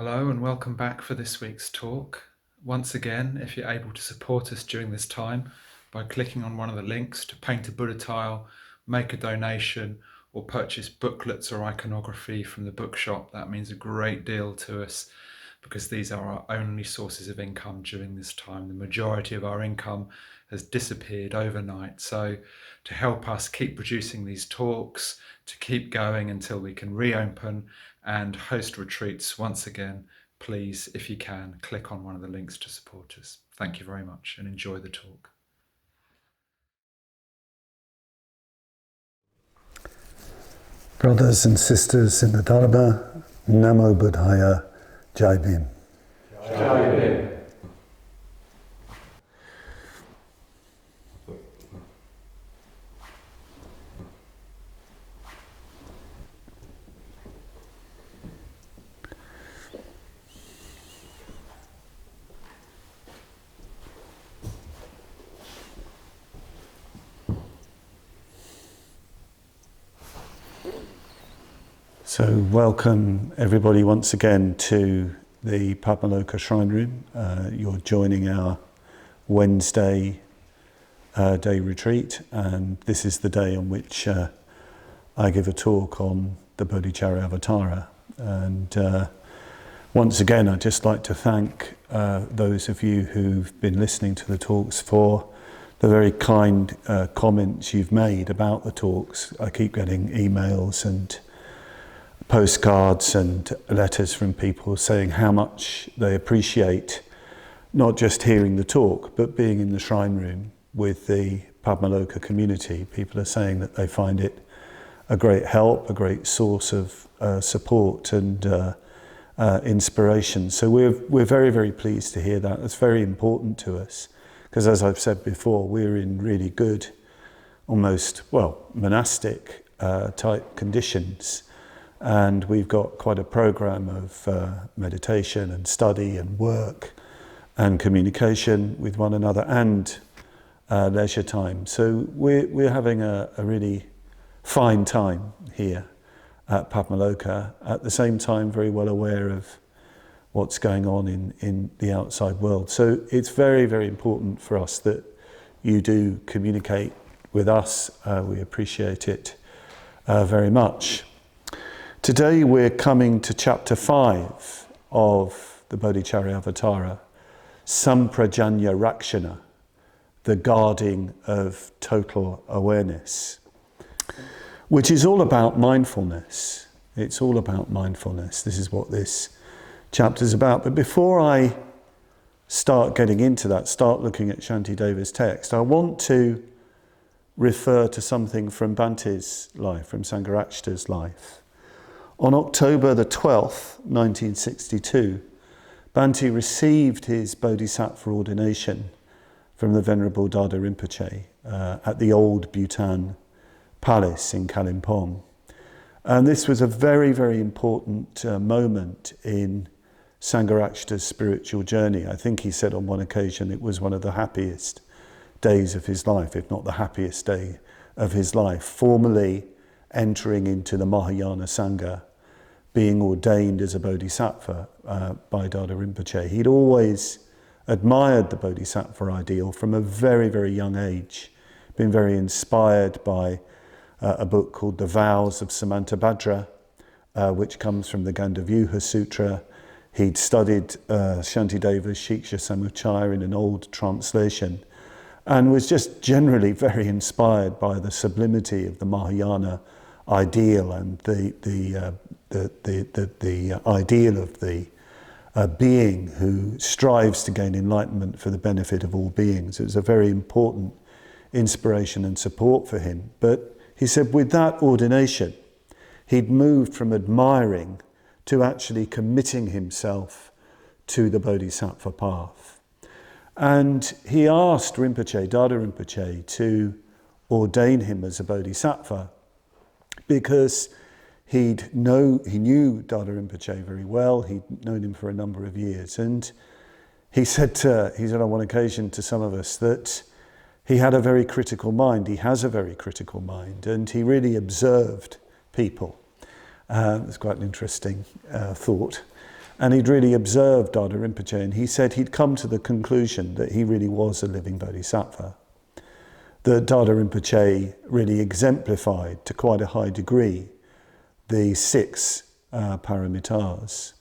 Hello and welcome back for this week's talk. Once again, if you're able to support us during this time by clicking on one of the links to paint a Buddha tile, make a donation, or purchase booklets or iconography from the bookshop, that means a great deal to us because these are our only sources of income during this time. The majority of our income has disappeared overnight. So to help us keep producing these talks, to keep going until we can reopen and host retreats once again, please, if you can, click on one of the links to support us. Thank you very much and enjoy the talk. Brothers and sisters in the Dharma, Namo Buddhaya, Jai Bhim. Jai Bhim. So welcome everybody once again to the Padmavajra Shrine Room. You're joining our Wednesday day retreat, and this is the day on which I give a talk on the Bodhicaryavatara. And once again, I'd just like to thank those of you who've been listening to the talks for the very kind comments you've made about the talks. I keep getting emails and postcards and letters from people saying how much they appreciate not just hearing the talk, but being in the shrine room with the Padmavajra community. People are saying that they find it a great help, a great source of support and inspiration. So we're very, very pleased to hear that. It's very important to us because, as I've said before, we're in really good, almost, monastic type conditions. And we've got quite a program of meditation and study and work and communication with one another and leisure time. So we're having a really fine time here at Padmavajra, at the same time very well aware of what's going on in the outside world. So it's very, very important for us that you do communicate with us. We appreciate it very much. Today we're coming to chapter 5 of the Bodhicaryavatara, Samprajanya Rakshana, the guarding of total awareness, which is all about mindfulness. It's all about mindfulness. This is what this chapter is about. But before I start getting into that, start looking at Shantideva's text, I want to refer to something from Bhante's life, from Sangharakshita's life. On October the 12th, 1962, Bhante received his Bodhisattva ordination from the Venerable Dada Rinpoche at the old Bhutan Palace in Kalimpong. And this was a very, very important moment in Sangharakshita's spiritual journey. I think he said on one occasion it was one of the happiest days of his life, if not the happiest day of his life, formally entering into the Mahayana Sangha, being ordained as a Bodhisattva by Dada Rinpoche. He'd always admired the Bodhisattva ideal from a very, very young age, been very inspired by a book called The Vows of Samantabhadra, which comes from the Gandavyuha Sutra. He'd studied Shantideva's Shiksha Samuccaya in an old translation and was just generally very inspired by the sublimity of the Mahayana ideal and the ideal of the being who strives to gain enlightenment for the benefit of all beings. It was a very important inspiration and support for him. But he said with that ordination, he'd moved from admiring to actually committing himself to the Bodhisattva path. And he asked Rinpoche, Dada Rinpoche, to ordain him as a Bodhisattva because he knew Dada Rinpoche very well. He'd known him for a number of years. And he said on one occasion to some of us that he had a very critical mind. He has a very critical mind. And he really observed people. It's quite an interesting thought. And he'd really observed Dada Rinpoche, and he said he'd come to the conclusion that he really was a living bodhisattva. That Dada Rinpoche really exemplified to quite a high degree the 6 paramitas.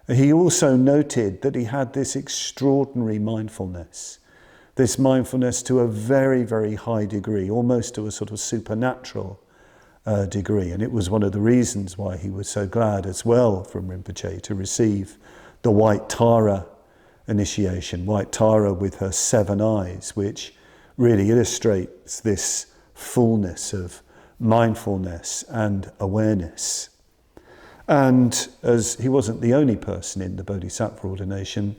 He also noted that he had this extraordinary mindfulness, this mindfulness to a very, very high degree, almost to a sort of supernatural degree. And it was one of the reasons why he was so glad as well from Rinpoche to receive the White Tara initiation, White Tara with her 7 eyes, which really illustrates this fullness of mindfulness and awareness. And as he wasn't the only person in the Bodhisattva ordination,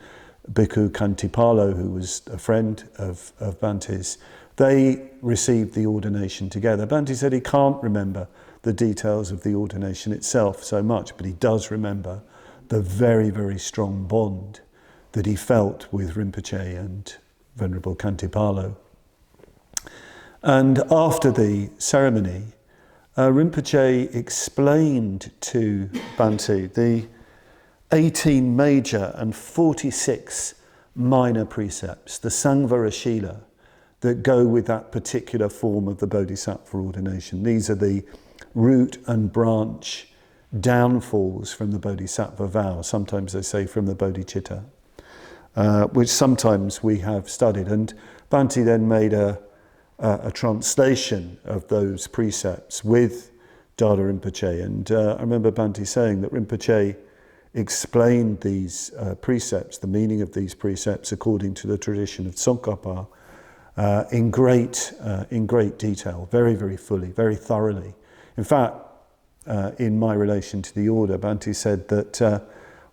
Bhikkhu Kantipalo, who was a friend of Bhante's, they received the ordination together. Bhante said he can't remember the details of the ordination itself so much, but he does remember the very, very strong bond that he felt with Rinpoche and Venerable Kantipalo. And after the ceremony, Rinpoche explained to Bhante the 18 major and 46 minor precepts, the Sangvara Shila, that go with that particular form of the Bodhisattva ordination. These are the root and branch downfalls from the Bodhisattva vow. Sometimes they say from the Bodhicitta, which sometimes we have studied. And Bhante then made a translation of those precepts with Dada Rinpoche. And I remember Bhante saying that Rinpoche explained these precepts, the meaning of these precepts according to the tradition of Tsongkhapa, in great detail, very, very fully, very thoroughly. In fact, in my relation to the order, Bhante said that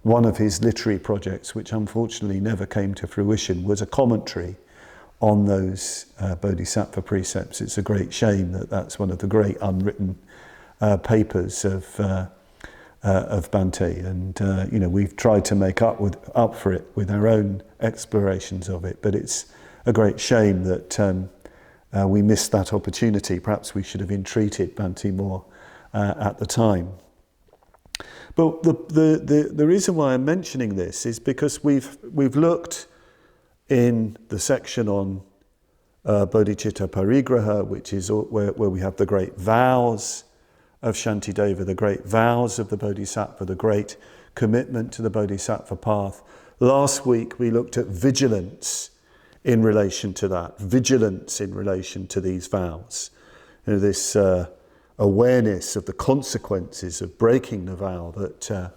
one of his literary projects, which unfortunately never came to fruition, was a commentary on those Bodhisattva precepts. It's a great shame that that's one of the great unwritten papers of Bhante, and we've tried to make up for it with our own explorations of it. But it's a great shame that we missed that opportunity. Perhaps we should have entreated Bhante more at the time. But the reason why I'm mentioning this is because we've looked in the section on Bodhicitta Parigraha, which is where we have the great vows of Shantideva, the great vows of the Bodhisattva, the great commitment to the Bodhisattva path. Last week we looked at vigilance in relation to that, vigilance in relation to these vows. This awareness of the consequences of breaking the vow that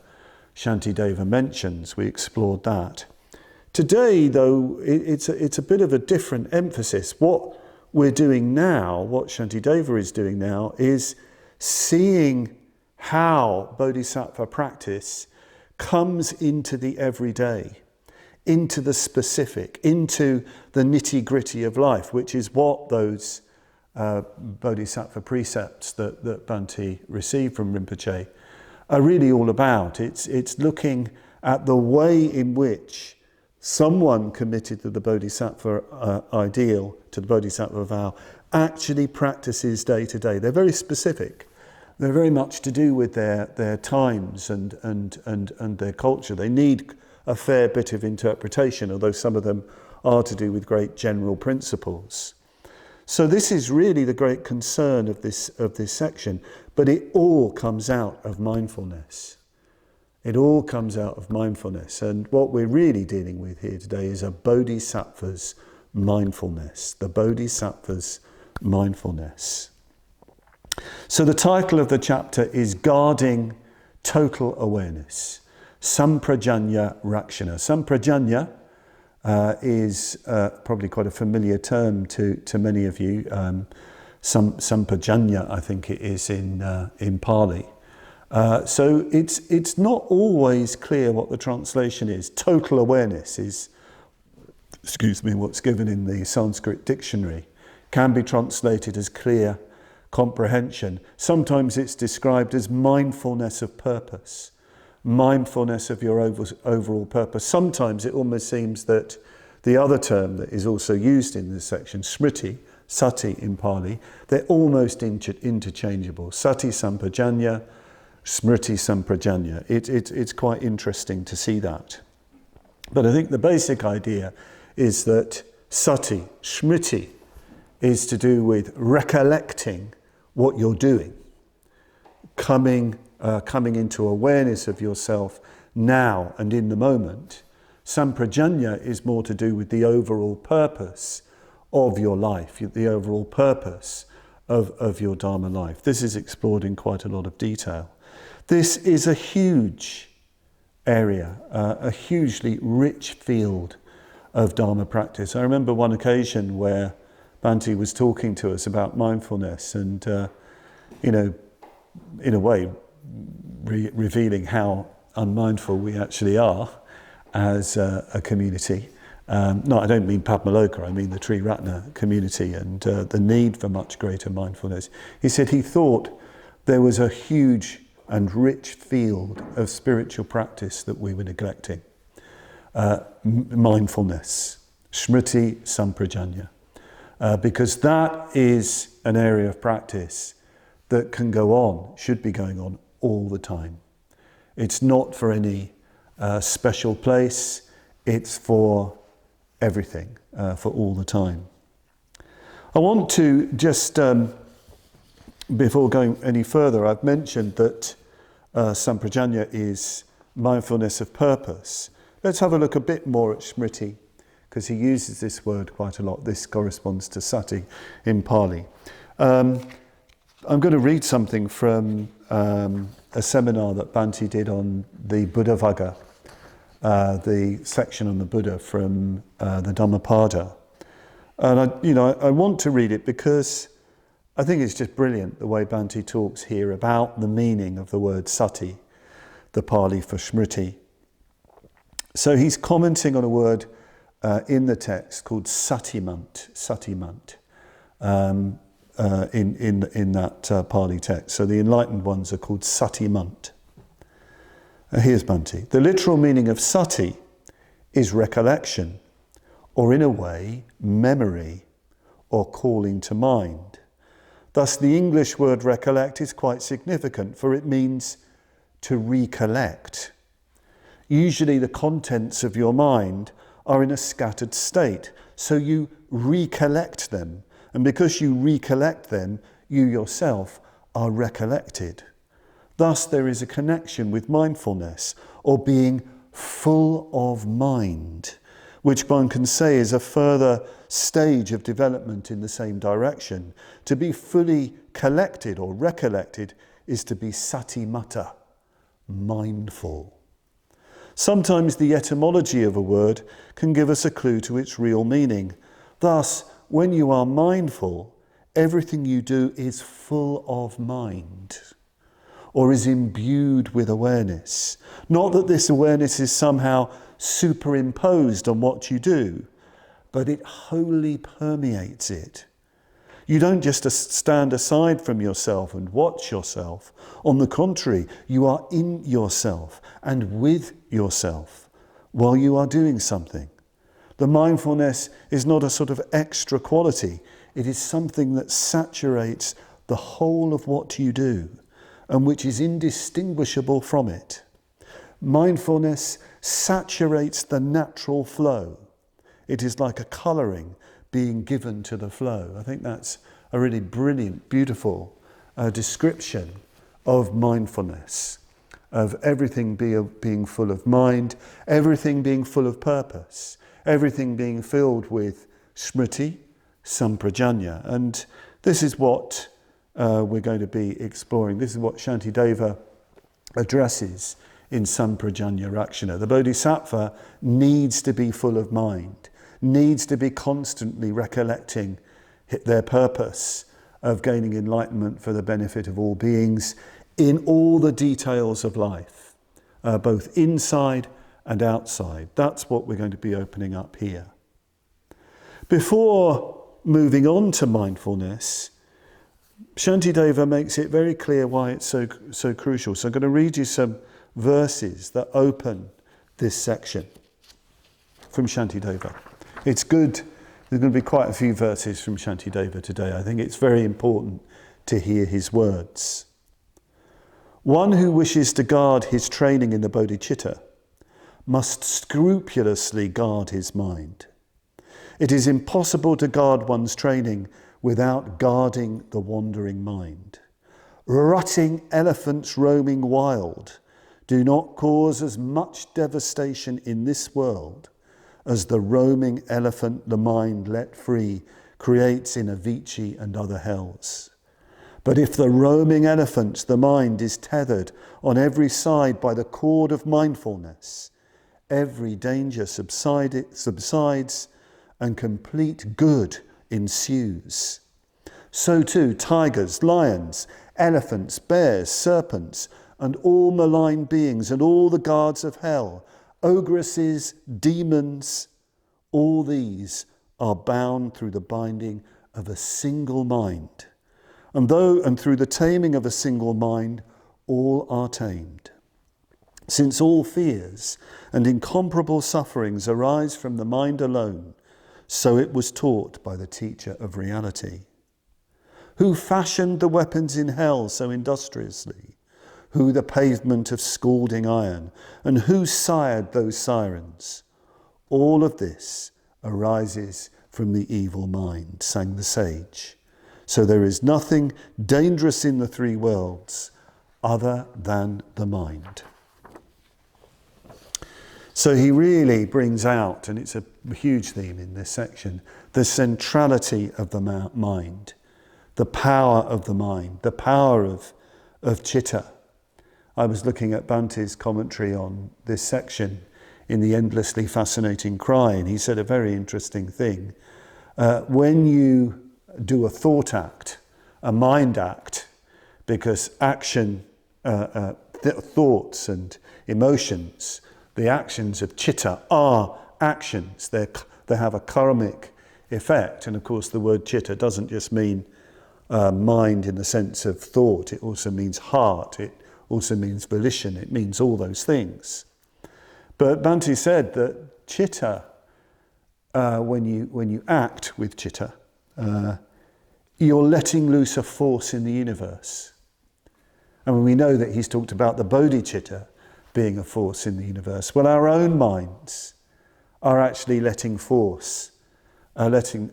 Shantideva mentions. We explored that. Today, though, it's a bit of a different emphasis. What we're doing now, what Shantideva is doing now, is seeing how Bodhisattva practice comes into the everyday, into the specific, into the nitty-gritty of life, which is what those Bodhisattva precepts that Bhante received from Rinpoche are really all about. It's looking at the way in which someone committed to the Bodhisattva ideal, to the Bodhisattva vow, actually practices day to day. They're very specific. They're very much to do with their times and their culture. They need a fair bit of interpretation, although some of them are to do with great general principles. So this is really the great concern of this section, but it all comes out of mindfulness. It all comes out of mindfulness. And what we're really dealing with here today is a Bodhisattva's mindfulness, the Bodhisattva's mindfulness. So the title of the chapter is Guarding Total Awareness, Samprajanya Rakshana. Samprajanya is probably quite a familiar term to many of you. Sampajanya, I think it is in Pali. So it's not always clear what the translation is. Total awareness is, what's given in the Sanskrit dictionary, can be translated as clear comprehension. Sometimes it's described as mindfulness of purpose, mindfulness of your overall purpose. Sometimes it almost seems that the other term that is also used in this section, smriti, sati in Pali, they're almost interchangeable. Sati sampajanya, Smriti Samprajanya. It's quite interesting to see that. But I think the basic idea is that sati, smriti, is to do with recollecting what you're doing, coming into awareness of yourself now and in the moment. Samprajanya is more to do with the overall purpose of your life, the overall purpose of your Dharma life. This is explored in quite a lot of detail. This is a huge area, a hugely rich field of Dharma practice. I remember one occasion where Bhante was talking to us about mindfulness and, in a way, revealing how unmindful we actually are as a community. No, I don't mean Padmavajra, I mean the Triratna community and the need for much greater mindfulness. He said he thought there was a huge and rich field of spiritual practice that we were neglecting. Mindfulness, Smriti Samprajanya. Because that is an area of practice that can go on, should be going on all the time. It's not for any special place, it's for everything, for all the time. I want to just, before going any further, I've mentioned that Samprajanya is mindfulness of purpose. Let's have a look a bit more at Smriti, because he uses this word quite a lot. This corresponds to sati in Pali. I'm going to read something from a seminar that Bhante did on the Bodhicaryavatara, the section on the Buddha from the Dhammapada. And I want to read it because I think it's just brilliant the way Bhante talks here about the meaning of the word sati, the Pali for Smriti. So he's commenting on a word in the text called satimant, in that Pali text. So the enlightened ones are called satimant. Here's Bhante. The literal meaning of sati is recollection, or in a way, memory, or calling to mind. Thus, the English word recollect is quite significant, for it means to recollect. Usually the contents of your mind are in a scattered state, so you recollect them. And because you recollect them, you yourself are recollected. Thus, there is a connection with mindfulness, or being full of mind, which one can say is a further stage of development in the same direction. To be fully collected or recollected is to be satimata, mindful. Sometimes the etymology of a word can give us a clue to its real meaning. Thus, when you are mindful, everything you do is full of mind, or is imbued with awareness. Not that this awareness is somehow superimposed on what you do, but it wholly permeates it. You don't just stand aside from yourself and watch yourself. On the contrary, you are in yourself and with yourself while you are doing something. The mindfulness is not a sort of extra quality. It is something that saturates the whole of what you do and which is indistinguishable from it. Mindfulness saturates the natural flow. It is like a colouring being given to the flow. I think that's a really brilliant, beautiful description of mindfulness, of everything being full of mind, everything being full of purpose, everything being filled with smriti, samprajanya. And this is what we're going to be exploring. This is what Shantideva addresses in Samprajanya Rakshana. The Bodhisattva needs to be full of mind, needs to be constantly recollecting their purpose of gaining enlightenment for the benefit of all beings in all the details of life, both inside and outside. That's what we're going to be opening up here. Before moving on to mindfulness, Shantideva makes it very clear why it's so crucial. So I'm going to read you some verses that open this section from Shantideva. It's good. There's going to be quite a few verses from Shantideva today. I think it's very important to hear his words. One who wishes to guard his training in the bodhicitta must scrupulously guard his mind. It is impossible to guard one's training without guarding the wandering mind. Rutting elephants roaming wild do not cause as much devastation in this world as the roaming elephant the mind let free creates in Avicii and other hells. But if the roaming elephant, the mind, is tethered on every side by the cord of mindfulness, every danger subsides and complete good ensues. So too, tigers, lions, elephants, bears, serpents, and all malign beings and all the guards of hell, ogresses, demons, all these are bound through the binding of a single mind. And through the taming of a single mind, all are tamed. Since all fears and incomparable sufferings arise from the mind alone, so it was taught by the teacher of reality. Who fashioned the weapons in hell so industriously? Who the pavement of scalding iron? And who sired those sirens? All of this arises from the evil mind, sang the sage. So there is nothing dangerous in the three worlds other than the mind. So he really brings out, and it's a huge theme in this section, the centrality of the mind, the power of the mind, the power of citta. I was looking at Bhante's commentary on this section in The Endlessly Fascinating Cry, and he said a very interesting thing. When you do a thought act, a mind act, because action, thoughts and emotions, the actions of citta are actions. They have a karmic effect. And of course the word citta doesn't just mean mind in the sense of thought. It also means heart. It also means volition. It means all those things. But Bhante said that citta, when you act with citta, you're letting loose a force in the universe. And we know that he's talked about the bodhicitta being a force in the universe. Well, our own minds are actually letting force, letting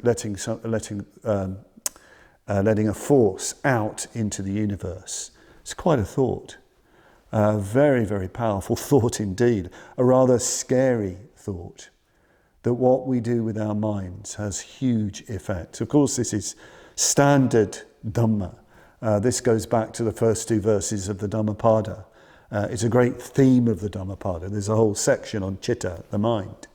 a force out into the universe. It's quite a thought. A very, very powerful thought indeed. A rather scary thought. That what we do with our minds has huge effect. Of course, this is standard Dhamma. This goes back to the first two verses of the Dhammapada. It's a great theme of the Dhammapada. There's a whole section on citta, the mind,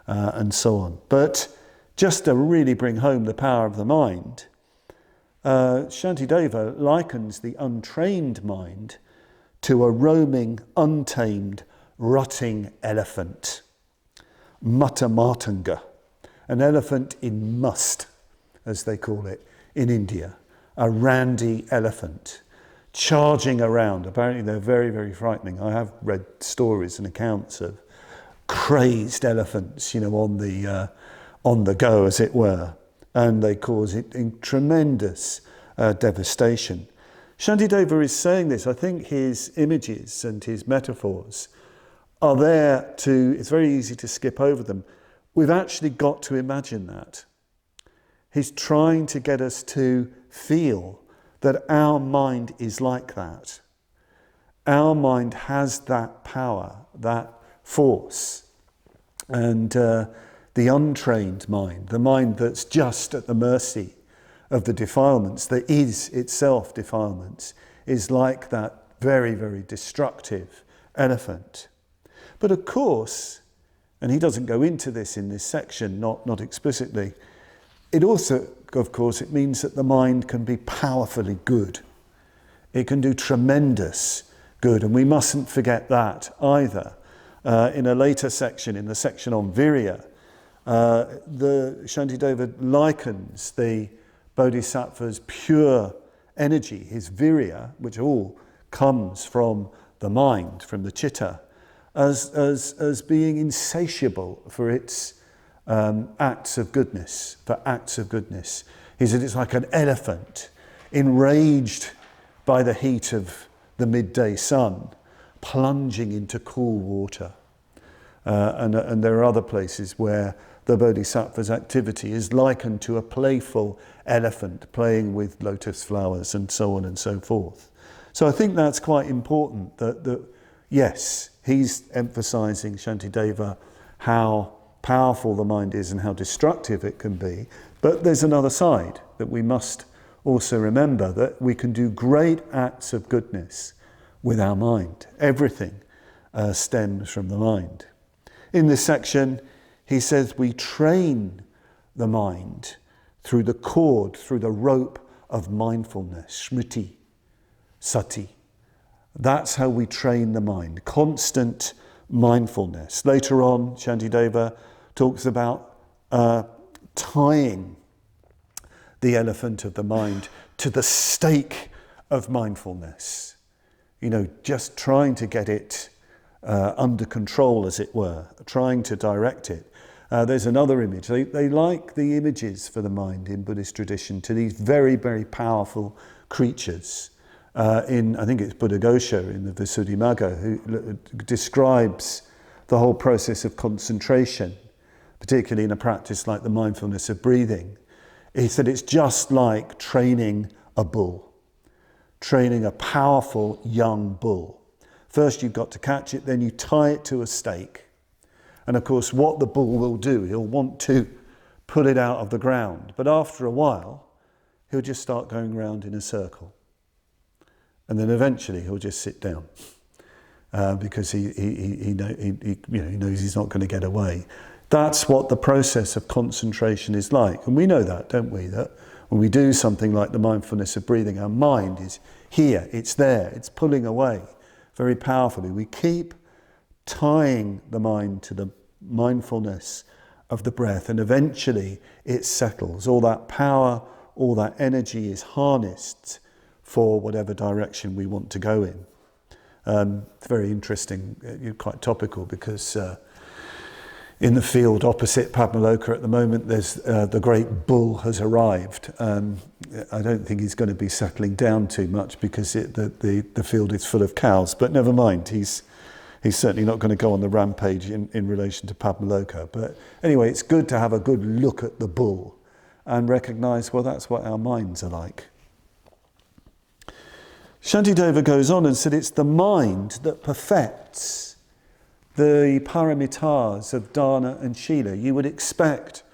and so on. But just to really bring home the power of the mind, Shantideva likens the untrained mind to a roaming, untamed, rutting elephant. Matamatanga, an elephant in must, as they call it in India, a randy elephant charging around. Apparently they're very, very frightening. I have read stories and accounts of crazed elephants, on the go, as it were, and they cause it tremendous devastation. Shantideva is saying this. I think his images and his metaphors are there it's very easy to skip over them. We've actually got to imagine that. He's trying to get us to feel that our mind is like that. Our mind has that power, that force. And the untrained mind, the mind that's just at the mercy of the defilements, that is itself defilements, is like that very, very destructive elephant. But of course, and he doesn't go into this in this section, not explicitly, it also, of course, it means that the mind can be powerfully good. It can do tremendous good, and we mustn't forget that either. In a later section, in the section on virya, the Shantideva likens the Bodhisattva's pure energy, his virya, which all comes from the mind, from the citta, as being insatiable for its acts of goodness, He said it's like an elephant enraged by the heat of the midday sun plunging into cool water. And there are other places where the Bodhisattva's activity is likened to a playful elephant playing with lotus flowers and so on and so forth. So I think that's quite important that yes, he's emphasizing, Shantideva, how powerful the mind is and how destructive it can be. But there's another side that we must also remember, that we can do great acts of goodness with our mind. Everything stems from the mind. In this section, he says we train the mind through the cord, through the rope of mindfulness, smriti, sati. That's how we train the mind, constant mindfulness. Later on, Shantideva talks about tying the elephant of the mind to the stake of mindfulness. Just trying to get it under control, as it were, trying to direct it. There's another image. They like the images for the mind in Buddhist tradition to these very, very powerful creatures. I think it's Buddhaghosa in the Visuddhimagga, who describes the whole process of concentration, particularly in a practice like the mindfulness of breathing. He said it's just like training a bull, training a powerful young bull. First you've got to catch it, then you tie it to a stake. And of course what the bull will do, he'll want to pull it out of the ground. But after a while, he'll just start going round in a circle. And then eventually he'll just sit down because he knows he's not going to get away. That's what the process of concentration is like. And we know that, don't we? That when we do something like the mindfulness of breathing, our mind is here, it's there, it's pulling away very powerfully. We keep tying the mind to the mindfulness of the breath, and eventually it settles. All that power, all that energy is harnessed for whatever direction we want to go in. It's very interesting, quite topical, because in the field opposite Padmavajra at the moment, there's the great bull has arrived. I don't think he's going to be settling down too much because the field is full of cows, but never mind, he's certainly not going to go on the rampage in relation to Padmavajra. But anyway, it's good to have a good look at the bull and recognise, well, that's what our minds are like. Shantideva goes on and said it's the mind that perfects the paramitas of dana and shila. You would expect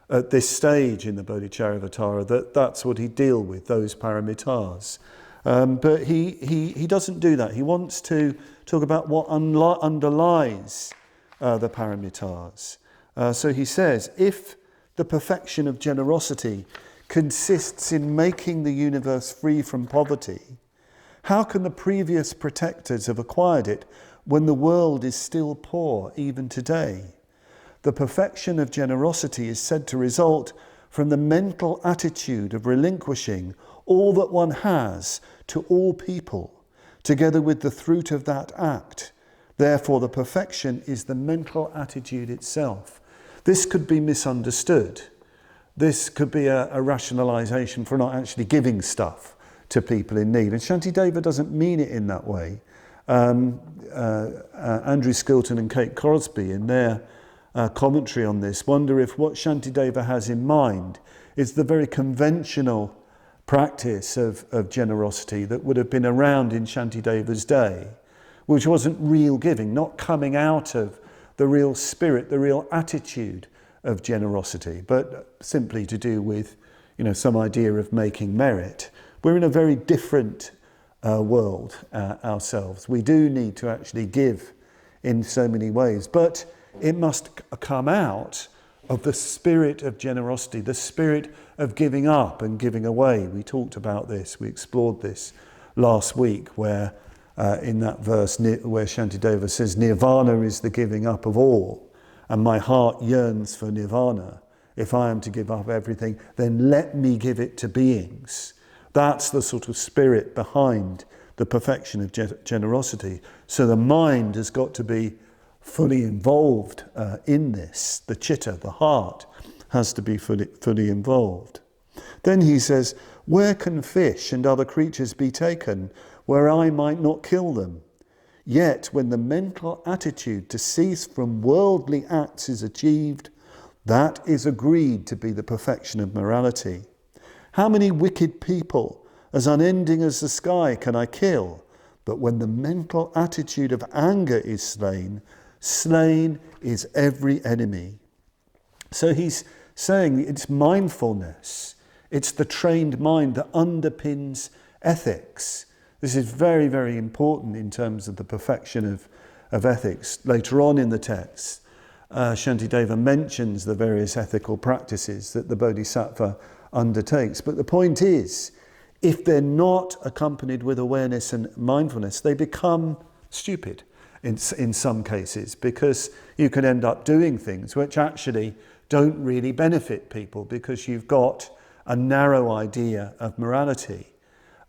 at this stage in the Bodhicaryavatara that that's what he'd deal with, those paramitas. But he doesn't do that. He wants to talk about what underlies the paramitas. So he says, if the perfection of generosity consists in making the universe free from poverty, how can the previous protectors have acquired it when the world is still poor even today? The perfection of generosity is said to result from the mental attitude of relinquishing all that one has to all people, together with the fruit of that act. Therefore, the perfection is the mental attitude itself. This could be misunderstood. This could be a rationalization for not actually giving stuff to people in need. And Shantideva doesn't mean it in that way. Andrew Skilton and Kate Crosby, in their commentary on this, wonder if what Shantideva has in mind is the very conventional practice of generosity that would have been around in Shantideva's day, which wasn't real giving, not coming out of the real spirit, the real attitude of generosity, but simply to do with, some idea of making merit. We're in a very different world ourselves. We do need to actually give in so many ways, but it must come out of the spirit of generosity, the spirit of giving up and giving away. We talked about this, we explored this last week, where in that verse where Shantideva says, Nirvana is the giving up of all, and my heart yearns for Nirvana. If I am to give up everything, then let me give it to beings. That's the sort of spirit behind the perfection of generosity. So the mind has got to be fully involved in this. The chitta, the heart, has to be fully involved. Then he says, where can fish and other creatures be taken where I might not kill them. Yet when the mental attitude to cease from worldly acts is achieved, that is agreed to be the perfection of morality. How many wicked people, as unending as the sky, can I kill? But when the mental attitude of anger is slain, slain is every enemy. So he's saying it's mindfulness. It's the trained mind that underpins ethics. This is very, very important in terms of the perfection of ethics. Later on in the text, Shantideva mentions the various ethical practices that the Bodhisattva undertakes. But the point is, if they're not accompanied with awareness and mindfulness, they become stupid in some cases, because you can end up doing things which actually don't really benefit people because you've got a narrow idea of morality.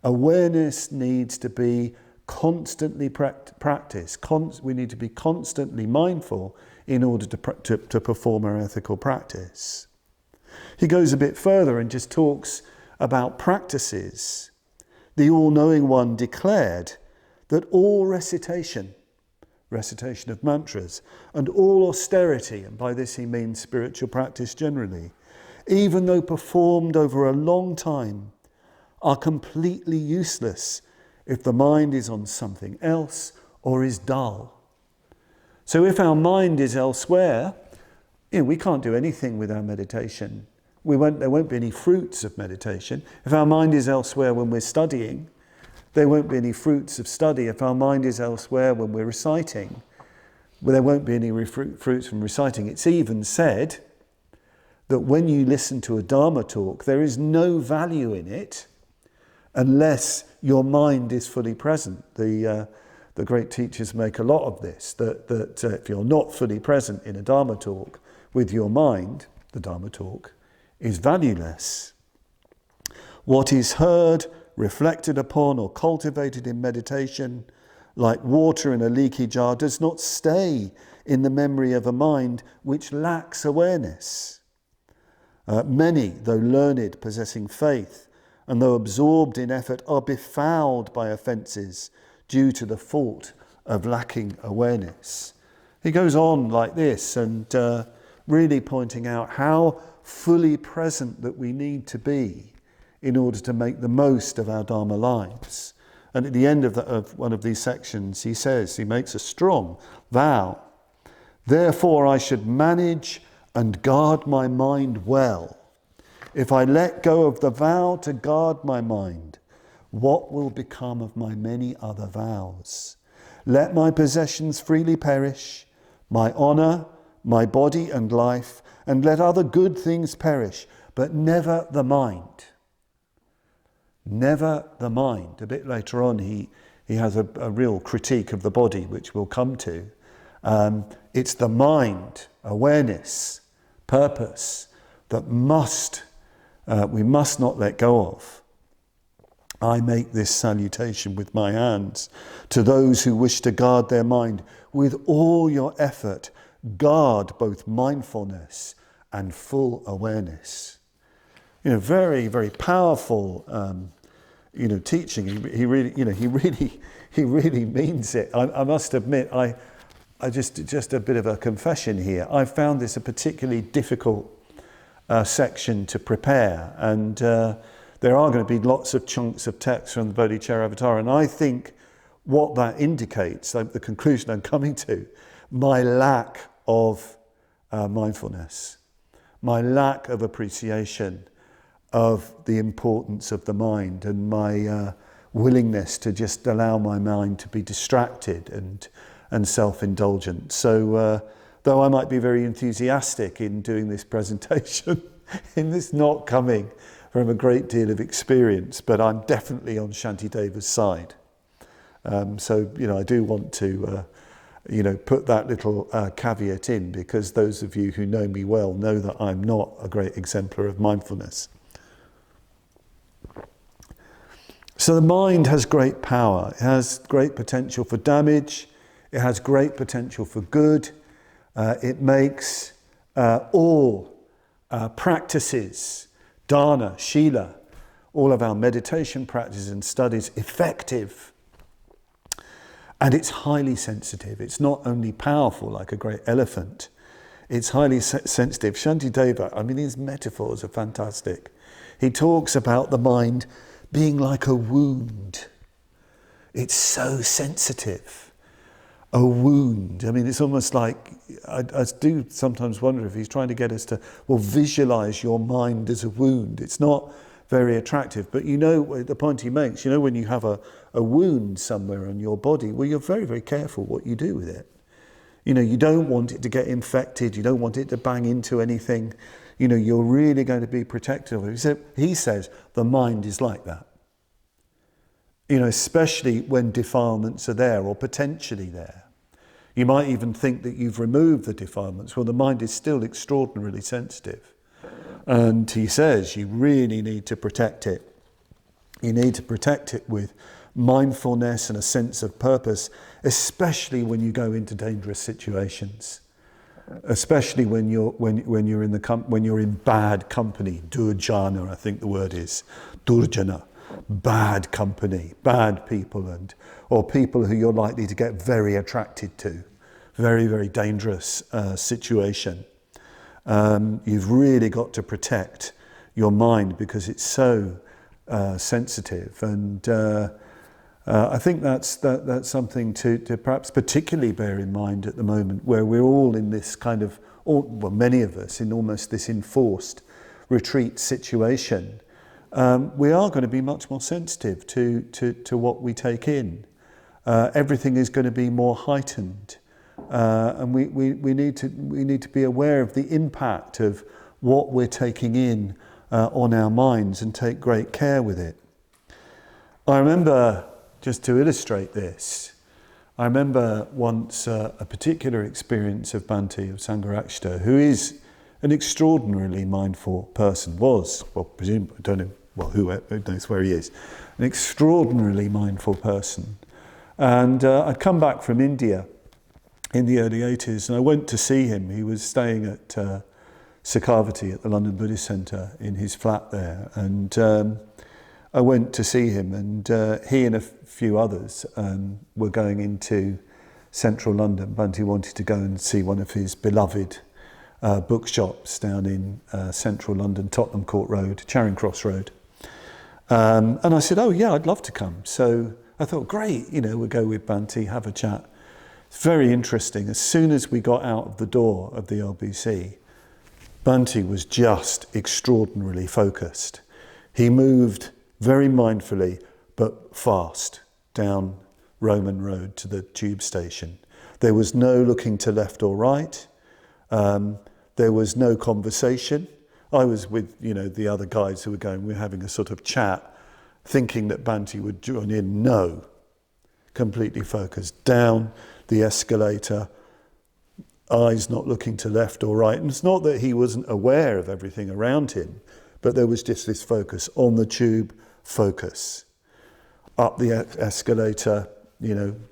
Awareness needs to be constantly practiced. We need to be constantly mindful in order to perform our ethical practice. He goes a bit further and just talks about practices. The all-knowing one declared that all recitation of mantras, and all austerity, and by this he means spiritual practice generally, even though performed over a long time, are completely useless if the mind is on something else or is dull. So if our mind is elsewhere, we can't do anything with our meditation. There won't be any fruits of meditation. If our mind is elsewhere when we're studying, there won't be any fruits of study. If our mind is elsewhere when we're reciting, there won't be any fruits from reciting. It's even said that when you listen to a Dharma talk, there is no value in it unless your mind is fully present. The great teachers make a lot of this, that if you're not fully present in a Dharma talk with your mind, the Dharma talk is valueless. What is heard, reflected upon, or cultivated in meditation, like water in a leaky jar, does not stay in the memory of a mind which lacks awareness. Many, though learned, possessing faith, and though absorbed in effort, are befouled by offences due to the fault of lacking awareness. He goes on like this, and really pointing out how fully present that we need to be in order to make the most of our Dharma lives. And at the end of one of these sections, he makes a strong vow. Therefore I should manage and guard my mind well. If I let go of the vow to guard my mind, what will become of my many other vows? Let my possessions freely perish, my honour, my body and life, and let other good things perish, but never the mind. Never the mind. A bit later on, he has a real critique of the body, which we'll come to. It's the mind, awareness, purpose, that we must not let go of. I make this salutation with my hands to those who wish to guard their mind. With all your effort, guard both mindfulness and full awareness. Very, very powerful, teaching. He really means it. I must admit, I just a bit of a confession here. I found this a particularly difficult section to prepare, and there are going to be lots of chunks of text from the Bodhicaryavatara, and I think what that indicates, the conclusion I'm coming to, my lack of mindfulness, my lack of appreciation of the importance of the mind, and my willingness to just allow my mind to be distracted and self-indulgent. So though I might be very enthusiastic in doing this presentation, in this not coming from a great deal of experience, but I'm definitely on Shantideva's side. So I do want to put that little caveat in, because those of you who know me well know that I'm not a great exemplar of mindfulness. So the mind has great power. It has great potential for damage. It has great potential for good. It makes all practices, dana, shila, all of our meditation practices and studies effective. And it's highly sensitive. It's not only powerful like a great elephant, it's highly sensitive. Shantideva, I mean, his metaphors are fantastic. He talks about the mind being like a wound. It's so sensitive. A wound. I mean, it's almost like, I do sometimes wonder if he's trying to get us to, well, visualize your mind as a wound. It's not very attractive, but you know, the point he makes, you know, when you have a wound somewhere on your body, well, you're very, very careful what you do with it. You know, you don't want it to get infected, you don't want it to bang into anything. You know, you're really going to be protective of it. He says the mind is like that. You know, especially when defilements are there or potentially there. You might even think that you've removed the defilements. Well, the mind is still extraordinarily sensitive. And he says you really need to protect it. You need to protect it with mindfulness and a sense of purpose, especially when you go into dangerous situations. Especially when you're in bad company. Durjana, I think the word is. Durjana. Bad company, bad people, or people who you're likely to get very attracted to. Very, very dangerous situation. You've really got to protect your mind because it's so sensitive, and I think that's something to perhaps particularly bear in mind at the moment, where we're all in this kind of, well, many of us in almost this enforced retreat situation. We are going to be much more sensitive to what we take in. Everything is going to be more heightened, and we need to be aware of the impact of what we're taking in on our minds and take great care with it. I remember, just to illustrate this, I remember once a particular experience of Bhante, of Sangharakshita, who is an extraordinarily mindful person, presumably, I don't know, who knows where he is, an extraordinarily mindful person. And I'd come back from India in the early 80s, and I went to see him. He was staying at Sakkavati at the London Buddhist Centre in his flat there, and I went to see him, and he and a few others were going into central London. Bhante wanted to go and see one of his beloved bookshops down in central London, Tottenham Court Road, Charing Cross Road. And I said, oh yeah, I'd love to come. So I thought, great, we'll go with Bhante, have a chat. It's very interesting. As soon as we got out of the door of the LBC, Bhante was just extraordinarily focused. He moved very mindfully, but fast, down Roman Road to the tube station. There was no looking to left or right. There was no conversation. I was with, the other guides who were going, we were having a sort of chat, thinking that Bhante would join in. No, completely focused. Down the escalator, eyes not looking to left or right. And it's not that he wasn't aware of everything around him, but there was just this focus on the tube, focus. Up the escalator,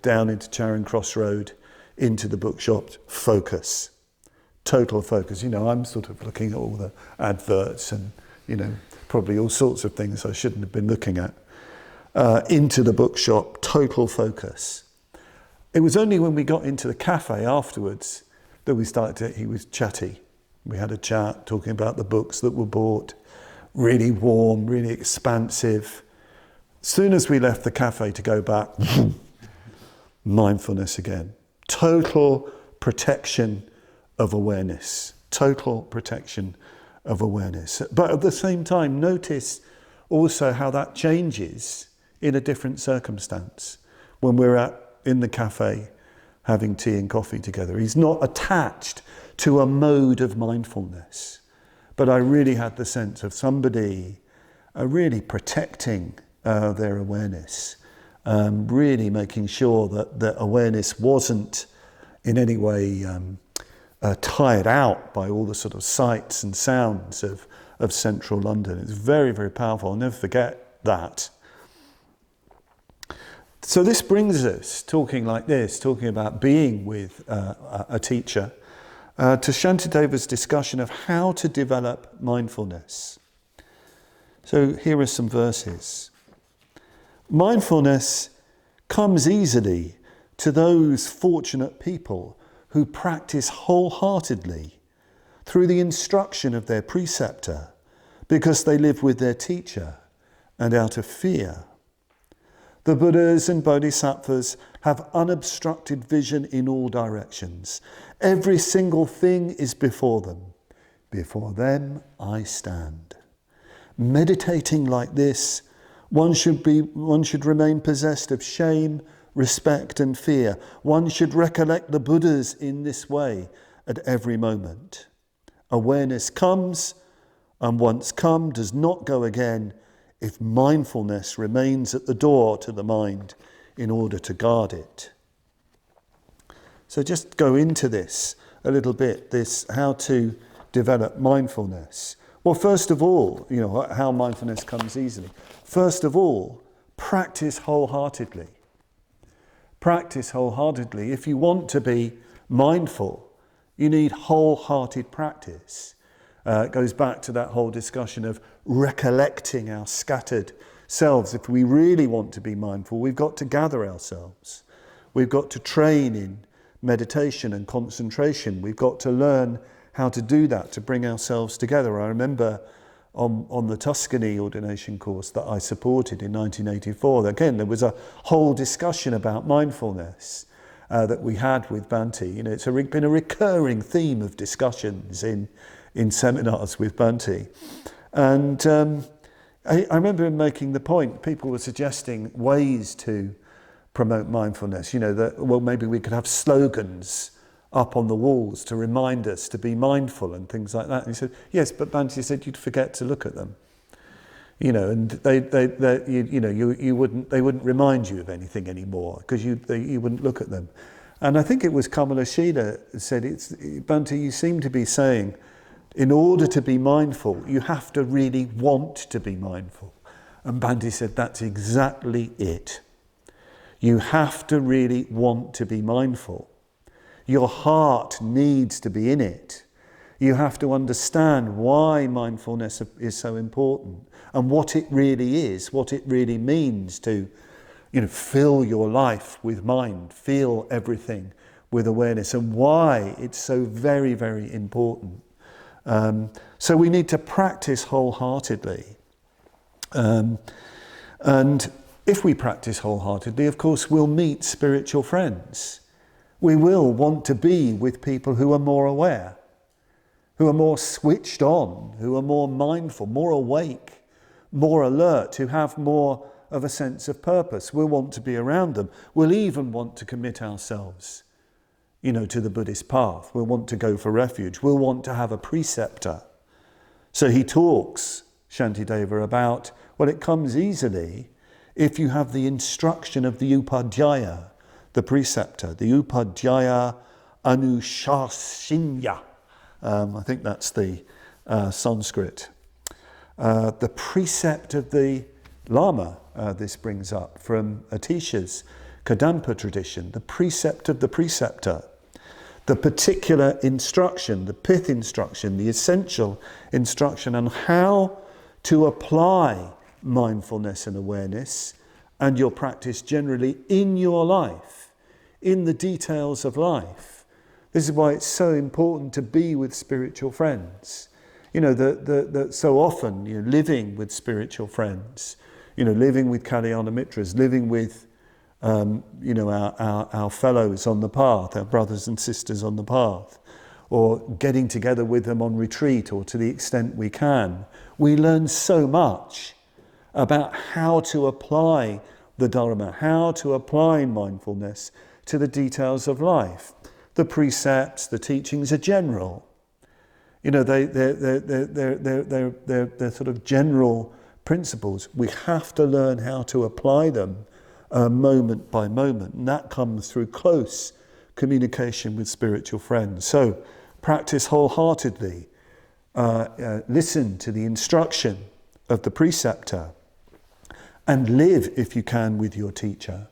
down into Charing Cross Road, into the bookshop, focus. Total focus. I'm sort of looking at all the adverts and, probably all sorts of things I shouldn't have been looking at. Into the bookshop, total focus. It was only when we got into the cafe afterwards that he was chatty. We had a chat talking about the books that were bought, really warm, really expansive. As soon as we left the cafe to go back, mindfulness again. Total protection of awareness. Total protection of awareness. But at the same time, notice also how that changes in a different circumstance. When we're in the cafe having tea and coffee together, he's not attached to a mode of mindfulness. But I really had the sense of somebody really protecting their awareness, really making sure that the awareness wasn't in any way tired out by all the sort of sights and sounds of central London. It's very, very powerful. I'll never forget that. So this brings us, talking like this, talking about being with a teacher, to Shantideva's discussion of how to develop mindfulness. So here are some verses. Mindfulness comes easily to those fortunate people who practice wholeheartedly through the instruction of their preceptor, because they live with their teacher and out of fear. The Buddhas and Bodhisattvas have unobstructed vision in all directions. Every single thing is before them. Before them I stand. Meditating like this, one should remain possessed of shame, respect and fear. One should recollect the Buddhas in this way at every moment. Awareness comes, and once come does not go again if mindfulness remains at the door to the mind in order to guard it. So just go into this a little bit, this how to develop mindfulness. Well, first of all, how mindfulness comes easily. First of all, practice wholeheartedly. Practice wholeheartedly. If you want to be mindful, you need wholehearted practice. It goes back to that whole discussion of recollecting our scattered selves. If we really want to be mindful, we've got to gather ourselves. We've got to train in meditation and concentration. We've got to learn how to do that, to bring ourselves together. I remember on the Tuscany ordination course that I supported in 1984, again, there was a whole discussion about mindfulness that we had with Bhante. It's been a recurring theme of discussions in seminars with Bhante. And I remember him making the point, people were suggesting ways to promote mindfulness, that, well, maybe we could have slogans up on the walls to remind us to be mindful and things like that. And he said, yes, but Bhante said you'd forget to look at them. And they wouldn't remind you of anything anymore because you wouldn't look at them. And I think it was Kamalashila said, Bhante, you seem to be saying, in order to be mindful, you have to really want to be mindful. And Bhante said, that's exactly it. You have to really want to be mindful. Your heart needs to be in it. You have to understand why mindfulness is so important and what it really is, what it really means to, fill your life with mind, feel everything with awareness, and why it's so very, very important. So we need to practice wholeheartedly. And if we practice wholeheartedly, of course, we'll meet spiritual friends. We will want to be with people who are more aware, who are more switched on, who are more mindful, more awake, more alert, who have more of a sense of purpose. We'll want to be around them. We'll even want to commit ourselves, to the Buddhist path. We'll want to go for refuge. We'll want to have a preceptor. So he talks, Shantideva, about, well, it comes easily if you have the instruction of the upadhyaya, the preceptor, the upadhyaya anushasinya. I think that's the Sanskrit. The precept of the Lama, this brings up from Atisha's Kadampa tradition, the precept of the preceptor, the particular instruction, the pith instruction, the essential instruction on how to apply mindfulness and awareness and your practice generally in your life, in the details of life. This is why it's so important to be with spiritual friends. So often, living with spiritual friends, living with Kalyana Mitras, living with, our fellows on the path, our brothers and sisters on the path, or getting together with them on retreat, or to the extent we can. We learn so much about how to apply the Dharma, how to apply mindfulness to the details of life. The precepts, the teachings are general. They're sort of general principles. We have to learn how to apply them moment by moment, and that comes through close communication with spiritual friends. So practice wholeheartedly. Listen to the instruction of the preceptor, and live, if you can, with your teacher.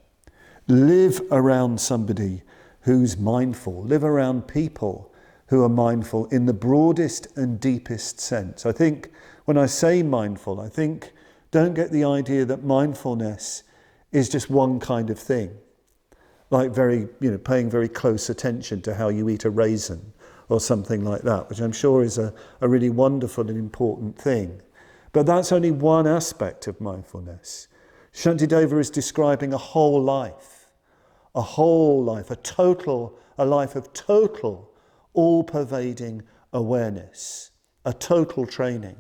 Live around somebody who's mindful. Live around people who are mindful in the broadest and deepest sense. I think when I say mindful, don't get the idea that mindfulness is just one kind of thing. like paying very close attention to how you eat a raisin or something like that, which I'm sure is a really wonderful and important thing. But that's only one aspect of mindfulness. Shantideva is describing a whole life, a life of total, all-pervading awareness, a total training.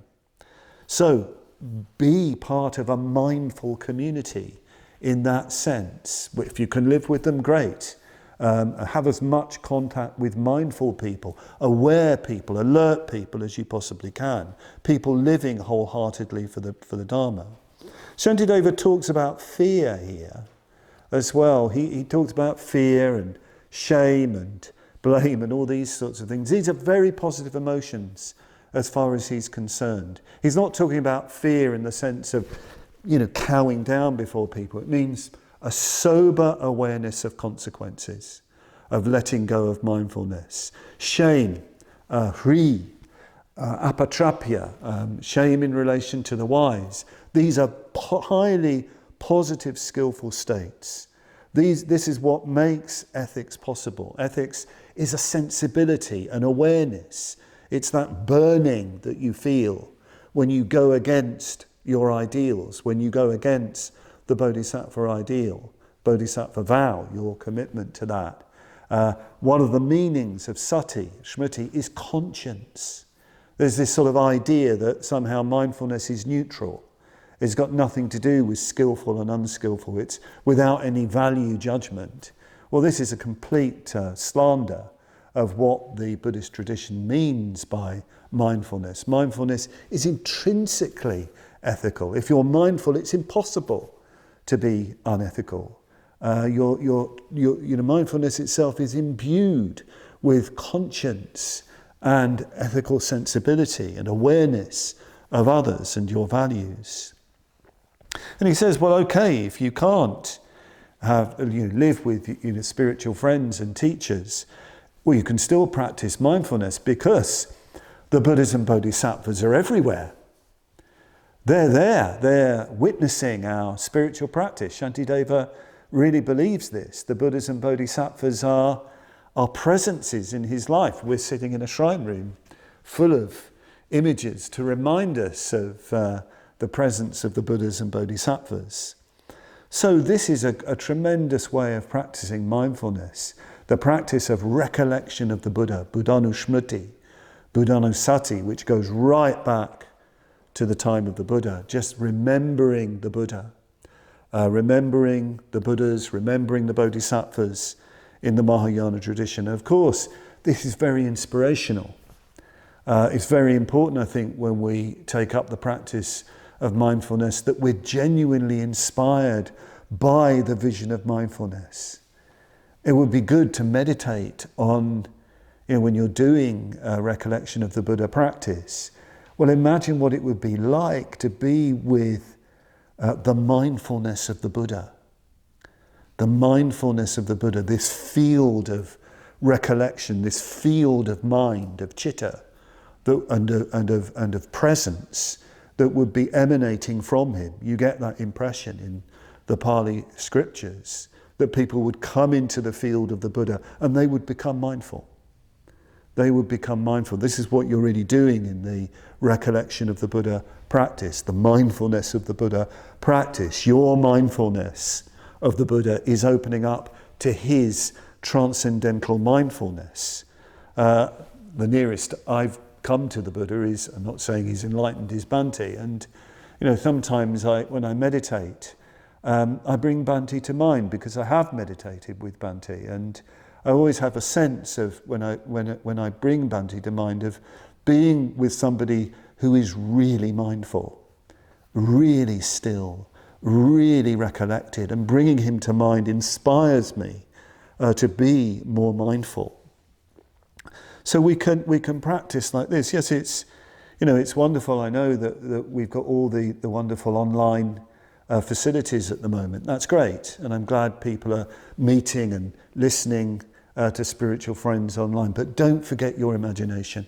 So be part of a mindful community in that sense. If you can live with them, great. Have as much contact with mindful people, aware people, alert people as you possibly can. People living wholeheartedly for the Dharma. Shantideva talks about fear here as well. He talks about fear and shame and blame and all these sorts of things. These are very positive emotions as far as he's concerned. He's not talking about fear in the sense of, cowing down before people. It means a sober awareness of consequences, of letting go of mindfulness. Shame, hri, apatrapya, shame in relation to the wise. These are highly positive, skillful states. This is what makes ethics possible. Ethics is a sensibility, an awareness. It's that burning that you feel when you go against your ideals, when you go against the Bodhisattva ideal, Bodhisattva vow, your commitment to that. One of the meanings of sati, smriti, is conscience. There's this sort of idea that somehow mindfulness is neutral. It's got nothing to do with skillful and unskillful. It's without any value judgment. Well, this is a complete slander of what the Buddhist tradition means by mindfulness. Mindfulness is intrinsically ethical. If you're mindful, it's impossible to be unethical. Mindfulness itself is imbued with conscience and ethical sensibility and awareness of others and your values. And he says, well, okay, if you can't live with spiritual friends and teachers, well, you can still practice mindfulness because the Buddhas and Bodhisattvas are everywhere. They're there, they're witnessing our spiritual practice. Shantideva really believes this. The Buddhas and Bodhisattvas are presences in his life. We're sitting in a shrine room full of images to remind us of the presence of the Buddhas and Bodhisattvas. So this is a tremendous way of practicing mindfulness, the practice of recollection of the Buddha, Buddhanusmriti, Buddhanusati, which goes right back to the time of the Buddha, just remembering the Buddha, remembering the Buddhas, remembering the Bodhisattvas in the Mahayana tradition. Of course, this is very inspirational. It's very important, I think, when we take up the practice of mindfulness, that we're genuinely inspired by the vision of mindfulness. It would be good to meditate on, when you're doing a recollection of the Buddha practice, well, imagine what it would be like to be with the mindfulness of the Buddha. The mindfulness of the Buddha, this field of recollection, this field of mind, of citta, and of presence that would be emanating from him. You get that impression in the Pali scriptures, that people would come into the field of the Buddha and they would become mindful. They would become mindful. This is what you're really doing in the recollection of the Buddha practice, the mindfulness of the Buddha practice. Your mindfulness of the Buddha is opening up to his transcendental mindfulness. The nearest I've come to the Buddha is, I'm not saying he's enlightened, is Bhante. And sometimes when I meditate, I bring Bhante to mind because I have meditated with Bhante, and I always have a sense of when I bring Bhante to mind of being with somebody who is really mindful, really still, really recollected, and bringing him to mind inspires me to be more mindful. So we can practice like this. Yes, it's wonderful. I know that we've got all the wonderful online facilities at the moment. That's great, and I'm glad people are meeting and listening to spiritual friends online. But don't forget your imagination.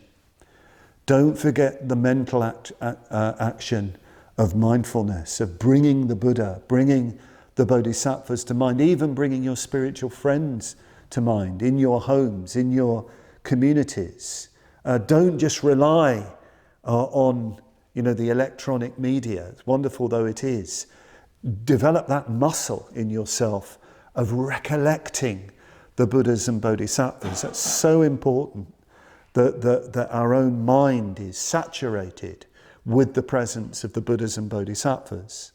Don't forget the mental action of mindfulness, of bringing the Buddha, bringing the the Bodhisattvas to mind, even bringing your spiritual friends to mind in your homes, in your communities. Don't just rely on the electronic media, as wonderful though it is. Develop that muscle in yourself of recollecting the Buddhas and Bodhisattvas. That's so important that our own mind is saturated with the presence of the Buddhas and Bodhisattvas.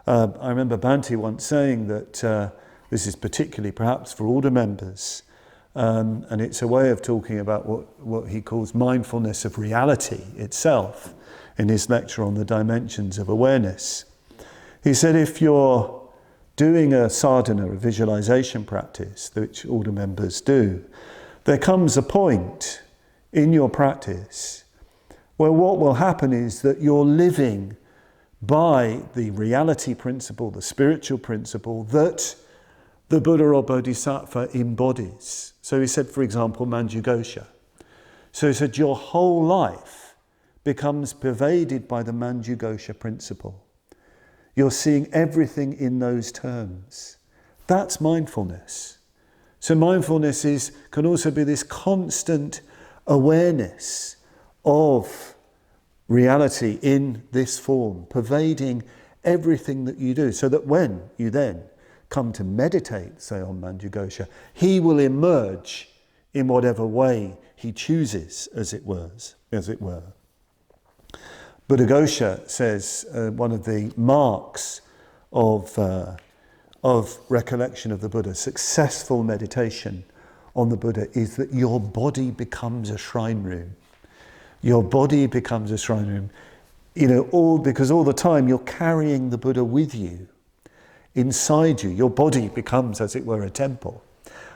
I remember Bhante once saying that this is particularly perhaps for order members, and it's a way of talking about what he calls mindfulness of reality itself in his lecture on the dimensions of awareness. He said if you're doing a sadhana, a visualization practice, which order members do, there comes a point in your practice where what will happen is that you're living by the reality principle, the spiritual principle that the Buddha or Bodhisattva embodies. So he said, for example, Manjughosha. So he said your whole life becomes pervaded by the Manjughosha principle. You're seeing everything in those terms. That's mindfulness. So mindfulness can also be this constant awareness of reality in this form, pervading everything that you do, so that when you then come to meditate, say on Manjughosha, he will emerge in whatever way he chooses, as it were. Buddhaghosa says one of the marks of recollection of the Buddha, successful meditation on the Buddha, is that your body becomes a shrine room. Your body becomes a shrine room, because all the time you're carrying the Buddha with you, inside you. Your body becomes, as it were, a temple,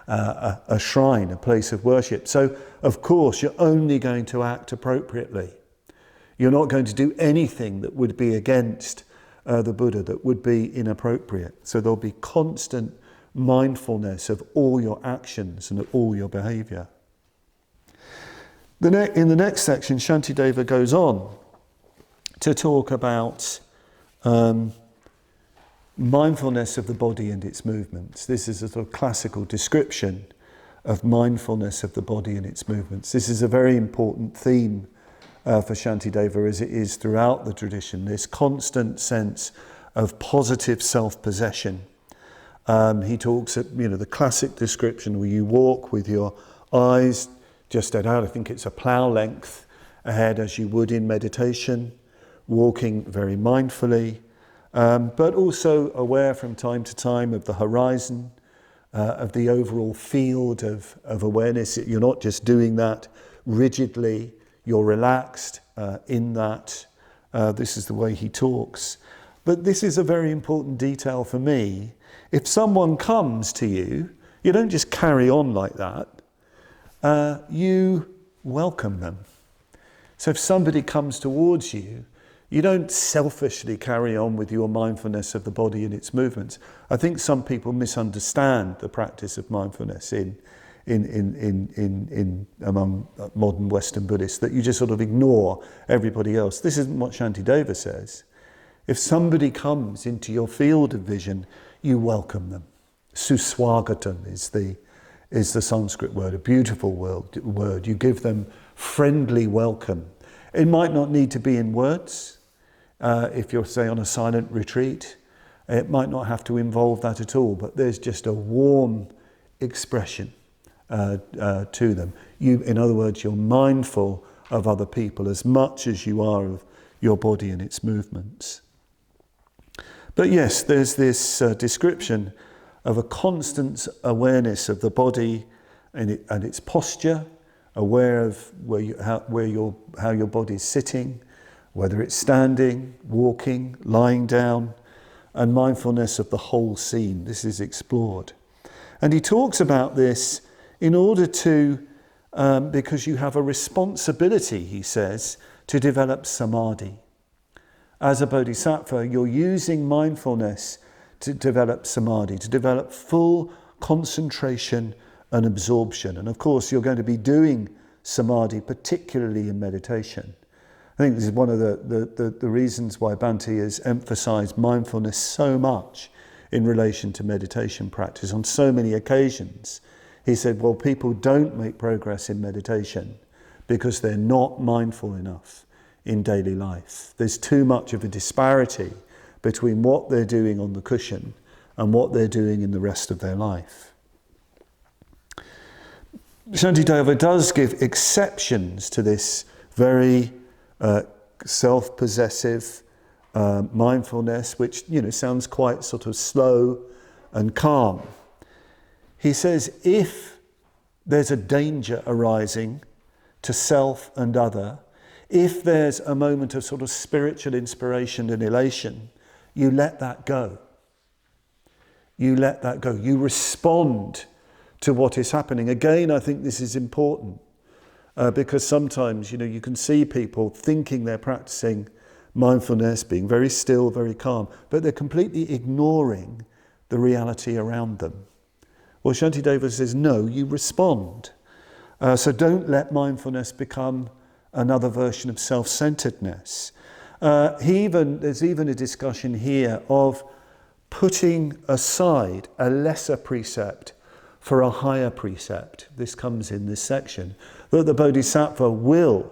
a shrine, a place of worship. So, of course, you're only going to act appropriately. You're not going to do anything that would be against the Buddha, that would be inappropriate. So there'll be constant mindfulness of all your actions and of all your behaviour. In the next section, Shantideva goes on to talk about mindfulness of the body and its movements. This is a sort of classical description of mindfulness of the body and its movements. This is a very important theme for Shantideva, as it is throughout the tradition, this constant sense of positive self-possession. He talks at the classic description where you walk with your eyes just out, I think it's a plough length ahead, as you would in meditation, walking very mindfully, but also aware from time to time of the horizon, of the overall field of awareness. You're not just doing that rigidly, you're relaxed in that. This is the way he talks. But this is a very important detail for me. If someone comes to you, you don't just carry on like that. You welcome them. So if somebody comes towards you, you don't selfishly carry on with your mindfulness of the body and its movements. I think some people misunderstand the practice of mindfulness in among modern Western Buddhists, that you just sort of ignore everybody else. This isn't what Shantideva says. If somebody comes into your field of vision, you welcome them. Suswagatam is the Sanskrit word, a beautiful word. You give them friendly welcome. It might not need to be in words. If you're, say, on a silent retreat, it might not have to involve that at all, but there's just a warm expression to them. In other words, you're mindful of other people as much as you are of your body and its movements. But yes, there's this description of a constant awareness of the body and its posture, aware of how your body's sitting, whether it's standing, walking, lying down, and mindfulness of the whole scene. This is explored. And he talks about this in order to, because you have a responsibility, he says, to develop samadhi. As a bodhisattva, you're using mindfulness to develop samadhi, to develop full concentration and absorption. And of course, you're going to be doing samadhi, particularly in meditation. I think this is one of the reasons why Bhante has emphasized mindfulness so much in relation to meditation practice. On so many occasions, he said, well, people don't make progress in meditation because they're not mindful enough in daily life. There's too much of a disparity between what they're doing on the cushion and what they're doing in the rest of their life. Shantideva does give exceptions to this very self-possessive mindfulness, which sounds quite sort of slow and calm. He says if there's a danger arising to self and other, if there's a moment of sort of spiritual inspiration and elation, you let that go. You let that go. You respond to what is happening. Again, I think this is important because sometimes, you can see people thinking they're practicing mindfulness, being very still, very calm, but they're completely ignoring the reality around them. Well, Shantideva says, no, you respond. So don't let mindfulness become another version of self-centeredness. There's even a discussion here of putting aside a lesser precept for a higher precept. This comes in this section. That the Bodhisattva will,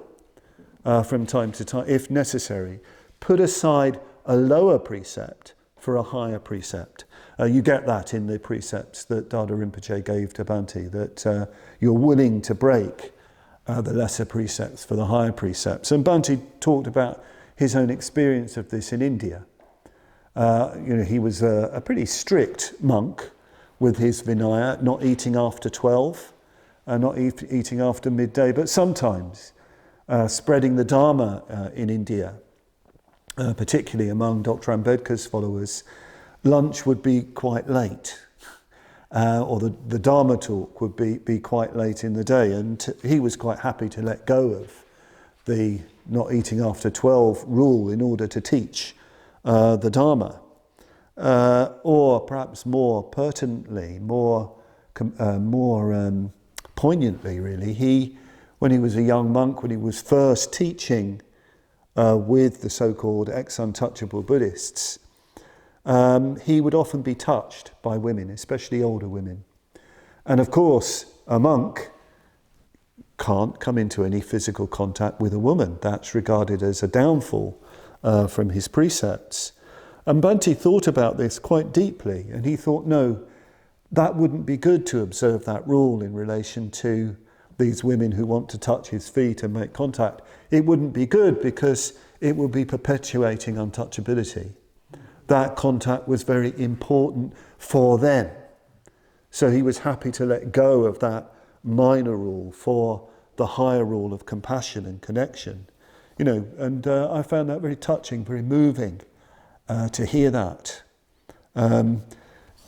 from time to time, if necessary, put aside a lower precept for a higher precept. You get that in the precepts that Dada Rinpoche gave to Bhante, that you're willing to break the lesser precepts for the higher precepts. And Bhante talked about his own experience of this in India. He was a pretty strict monk with his Vinaya, not eating after 12, not eating after midday, but sometimes spreading the Dharma in India, particularly among Dr. Ambedkar's followers. Lunch would be quite late, or the Dharma talk would be quite late in the day, and he was quite happy to let go of the not eating after 12 rule in order to teach the Dharma. Or perhaps more pertinently, more poignantly really, when he was a young monk, when he was first teaching with the so-called ex-untouchable Buddhists, he would often be touched by women, especially older women. And of course, a monk can't come into any physical contact with a woman. That's regarded as a downfall from his precepts. And Bhante thought about this quite deeply, and he thought, no, that wouldn't be good to observe that rule in relation to these women who want to touch his feet and make contact. It wouldn't be good because it would be perpetuating untouchability. That contact was very important for them. So he was happy to let go of that minor rule for the higher rule of compassion and connection. And I found that very touching, very moving to hear that. And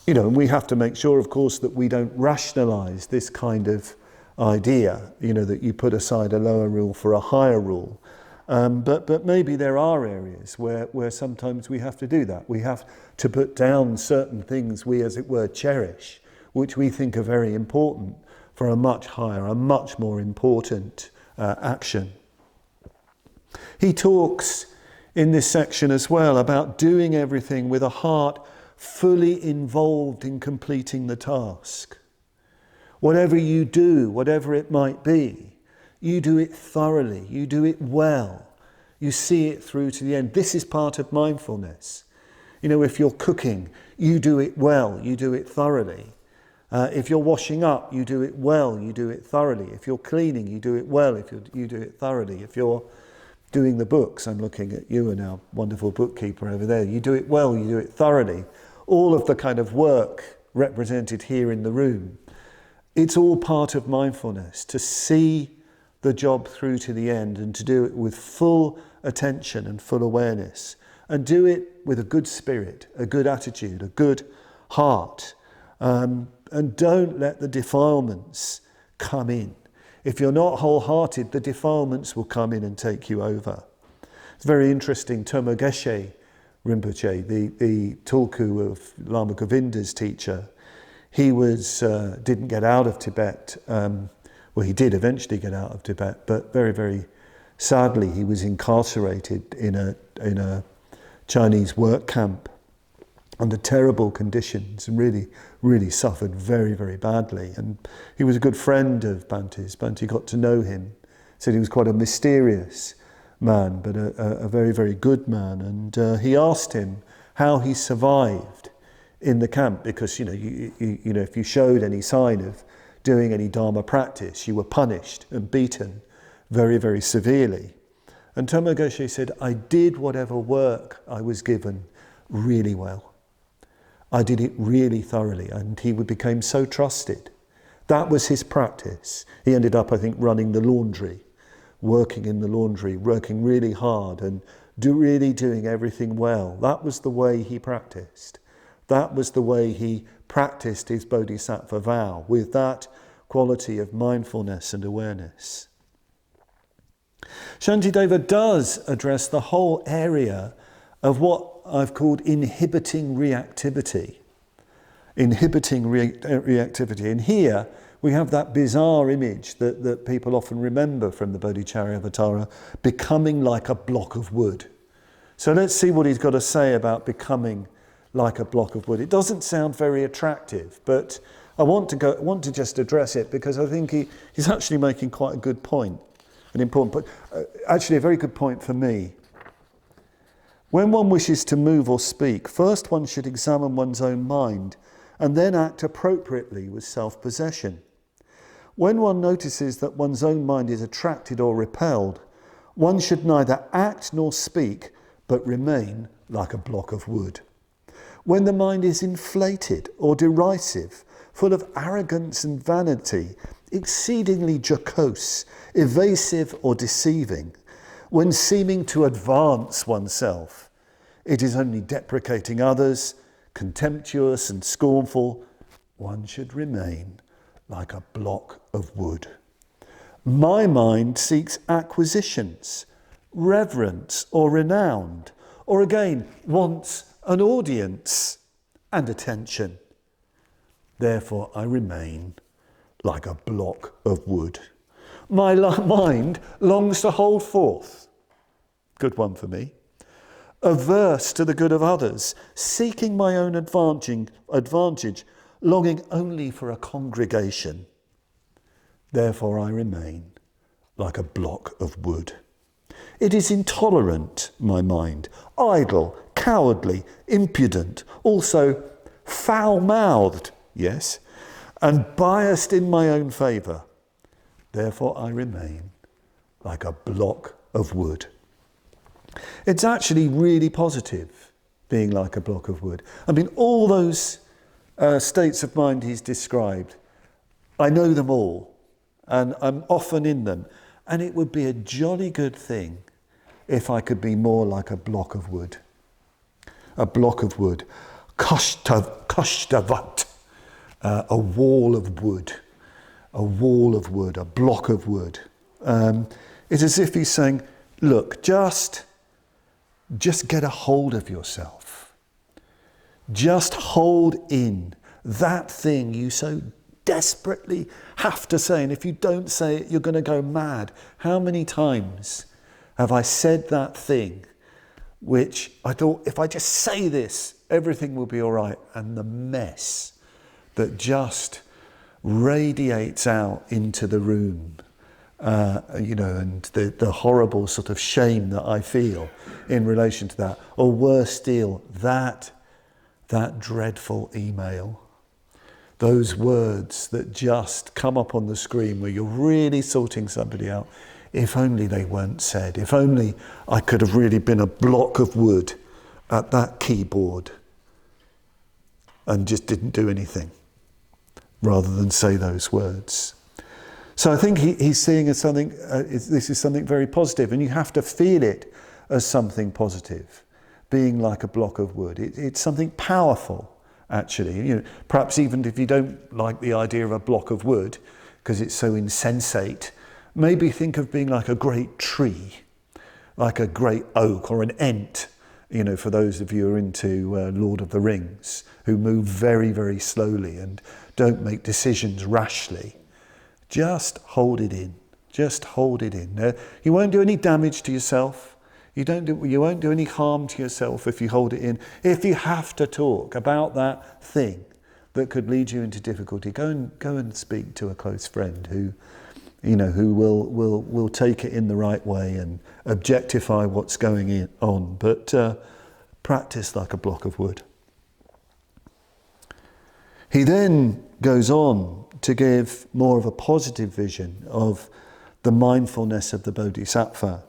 we have to make sure, of course, that we don't rationalize this kind of idea, that you put aside a lower rule for a higher rule. But maybe there are areas where sometimes we have to do that. We have to put down certain things we, as it were, cherish, which we think are very important for a much higher, a much more important action. He talks in this section as well about doing everything with a heart fully involved in completing the task. Whatever you do, whatever it might be, you do it thoroughly, you do it well, you see it through to the end. This is part of mindfulness. If you're cooking, you do it well, you do it thoroughly. If you're washing up, you do it well, you do it thoroughly. If you're cleaning, you do it well, you do it thoroughly. If you're doing the books, I'm looking at you and our wonderful bookkeeper over there, you do it well, you do it thoroughly. All of the kind of work represented here in the room, it's all part of mindfulness, to see the job through to the end and to do it with full attention and full awareness, and do it with a good spirit, a good attitude, a good heart, and don't let the defilements come in. If you're not wholehearted, the defilements will come in and take you over. It's very interesting, Tomo Geshe Rinpoche, the Tulku of Lama Govinda's teacher, he didn't get out of Tibet. Well, he did eventually get out of Tibet, but very, very sadly, he was incarcerated in a Chinese work camp under terrible conditions and really, really suffered very, very badly. And he was a good friend of Bhante's. Bhante got to know him, said he was quite a mysterious man, but a very, very good man. And he asked him how he survived in the camp, because you know if you showed any sign of doing any Dharma practice, you were punished and beaten very, very severely. And Toma Goshe said, I did whatever work I was given really well. I did it really thoroughly, and he became so trusted. That was his practice. He ended up, I think, running the laundry, working in the laundry, working really hard and really doing everything well. That was the way he practiced. That was the way he practiced his Bodhisattva vow, with that quality of mindfulness and awareness. Shantideva does address the whole area of what I've called inhibiting reactivity. Inhibiting reactivity. And here we have that bizarre image that people often remember from the Bodhicaryavatara, becoming like a block of wood. So let's see what he's got to say about becoming like a block of wood. It doesn't sound very attractive, but I want to just address it, because I think he's actually making quite a good point, an important point, actually a very good point for me. When one wishes to move or speak, first one should examine one's own mind and then act appropriately with self-possession. When one notices that one's own mind is attracted or repelled, one should neither act nor speak, but remain like a block of wood. When the mind is inflated or derisive, full of arrogance and vanity, exceedingly jocose, evasive or deceiving, when seeming to advance oneself, it is only deprecating others, contemptuous and scornful, one should remain like a block of wood. My mind seeks acquisitions, reverence or renown, or again wants an audience and attention. Therefore I remain like a block of wood. My mind longs to hold forth. Good one for me. Averse to the good of others, seeking my own advantage, longing only for a congregation. Therefore I remain like a block of wood. It is intolerant, my mind, idle, cowardly, impudent, also foul-mouthed, yes, and biased in my own favour. Therefore I remain like a block of wood. It's actually really positive, being like a block of wood. I mean, all those states of mind he's described, I know them all, and I'm often in them, and it would be a jolly good thing if I could be more like a block of wood. A block of wood. Kashtavat, a wall of wood. A wall of wood, a block of wood. It's as if he's saying, look, just get a hold of yourself. Just hold in that thing you so desperately have to say. And if you don't say it, you're going to go mad. How many times have I said that thing which I thought, if I just say this, everything will be all right? And the mess that just radiates out into the room, and the horrible sort of shame that I feel in relation to that. Or worse still, that dreadful email. Those words that just come up on the screen where you're really sorting somebody out. If only they weren't said. If only I could have really been a block of wood at that keyboard and just didn't do anything rather than say those words. So I think he's seeing as something, this is something very positive, and you have to feel it as something positive, being like a block of wood. It's something powerful, actually. Perhaps even if you don't like the idea of a block of wood, because it's so insensate, maybe think of being like a great tree, like a great oak or an ent, for those of you who are into Lord of the Rings, who move very, very slowly and don't make decisions rashly. Just hold it in. Just hold it in. You won't do any damage to yourself. You won't do any harm to yourself if you hold it in. If you have to talk about that thing that could lead you into difficulty, go and speak to a close friend who will take it in the right way and objectify what's going on. But practice like a block of wood. He then goes on to give more of a positive vision of the mindfulness of the Bodhisattva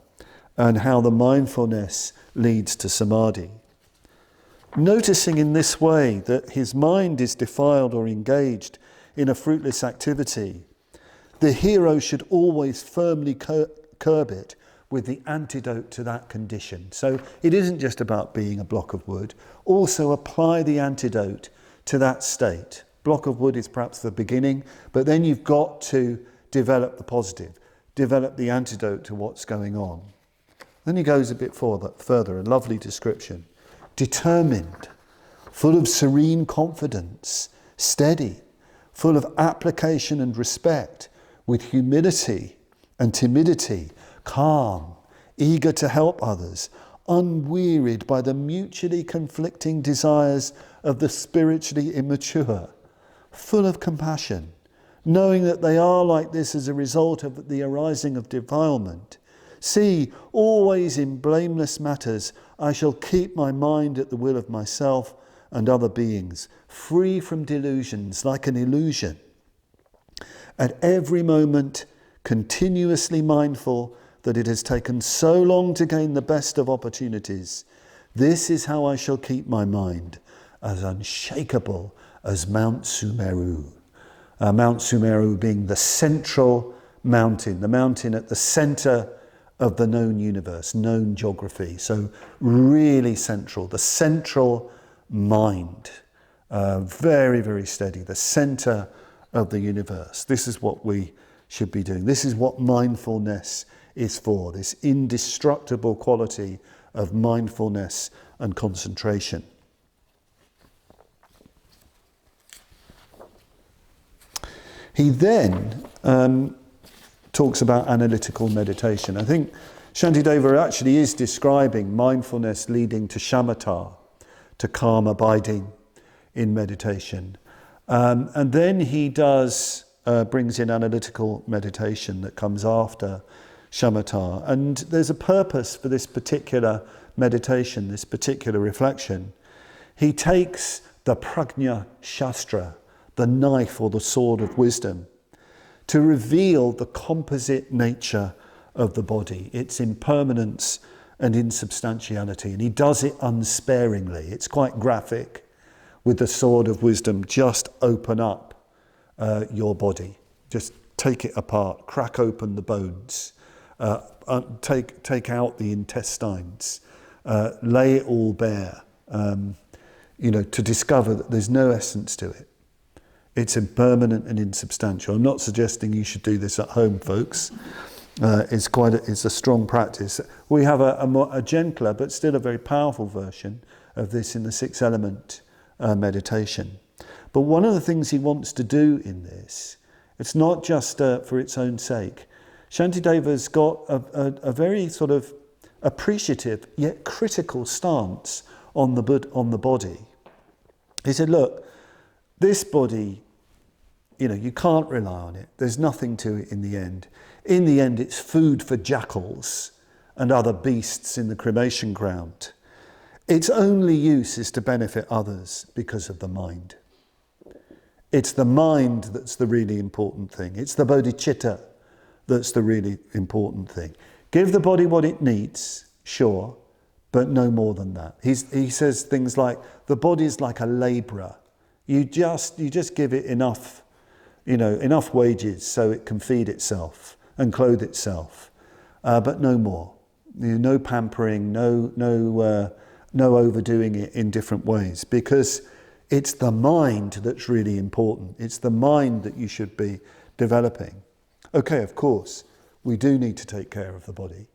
and how the mindfulness leads to samadhi. Noticing in this way that his mind is defiled or engaged in a fruitless activity, the hero should always firmly curb it with the antidote to that condition. So it isn't just about being a block of wood. Also apply the antidote to that state. Block of wood is perhaps the beginning, but then you've got to develop the positive, develop the antidote to what's going on. Then he goes a bit further, a lovely description. Determined, full of serene confidence, steady, full of application and respect, with humility and timidity, calm, eager to help others, unwearied by the mutually conflicting desires of the spiritually immature, full of compassion, knowing that they are like this as a result of the arising of defilement. See, always in blameless matters, I shall keep my mind at the will of myself and other beings, free from delusions like an illusion. At every moment, continuously mindful that it has taken so long to gain the best of opportunities. This is how I shall keep my mind, as unshakable as Mount Sumeru. Mount Sumeru being the central mountain, the mountain at the centre of the known universe, known geography. So really central, the central mind, very, very steady, the centre of the universe. This is what we should be doing. This is what mindfulness is for, this indestructible quality of mindfulness and concentration. He then talks about analytical meditation. I think Shantideva actually is describing mindfulness leading to shamatha, to calm abiding in meditation. And then he brings in analytical meditation that comes after shamatha. And there's a purpose for this particular meditation, this particular reflection. He takes the prajna shastra, the knife or the sword of wisdom, to reveal the composite nature of the body, its impermanence and insubstantiality. And he does it unsparingly. It's quite graphic. With the sword of wisdom, just open up your body. Just take it apart, crack open the bones, take out the intestines, lay it all bare, to discover that there's no essence to it. It's impermanent and insubstantial. I'm not suggesting you should do this at home, folks. It's a strong practice. We have a gentler but still a very powerful version of this in the six element meditation. But one of the things he wants to do in this, it's not just for its own sake. Shantideva's got a very sort of appreciative yet critical stance on the body. He said, look, this body, you can't rely on it. There's nothing to it in the end. In the end, it's food for jackals and other beasts in the cremation ground. Its only use is to benefit others because of the mind. It's the mind that's the really important thing. It's the bodhicitta that's the really important thing. Give the body what it needs, sure, but no more than that. He says things like, the body is like a labourer. You just give it enough wages so it can feed itself and clothe itself, but no more. No pampering, no overdoing it in different ways, because it's the mind that's really important. It's the mind that you should be developing. Okay, of course, we do need to take care of the body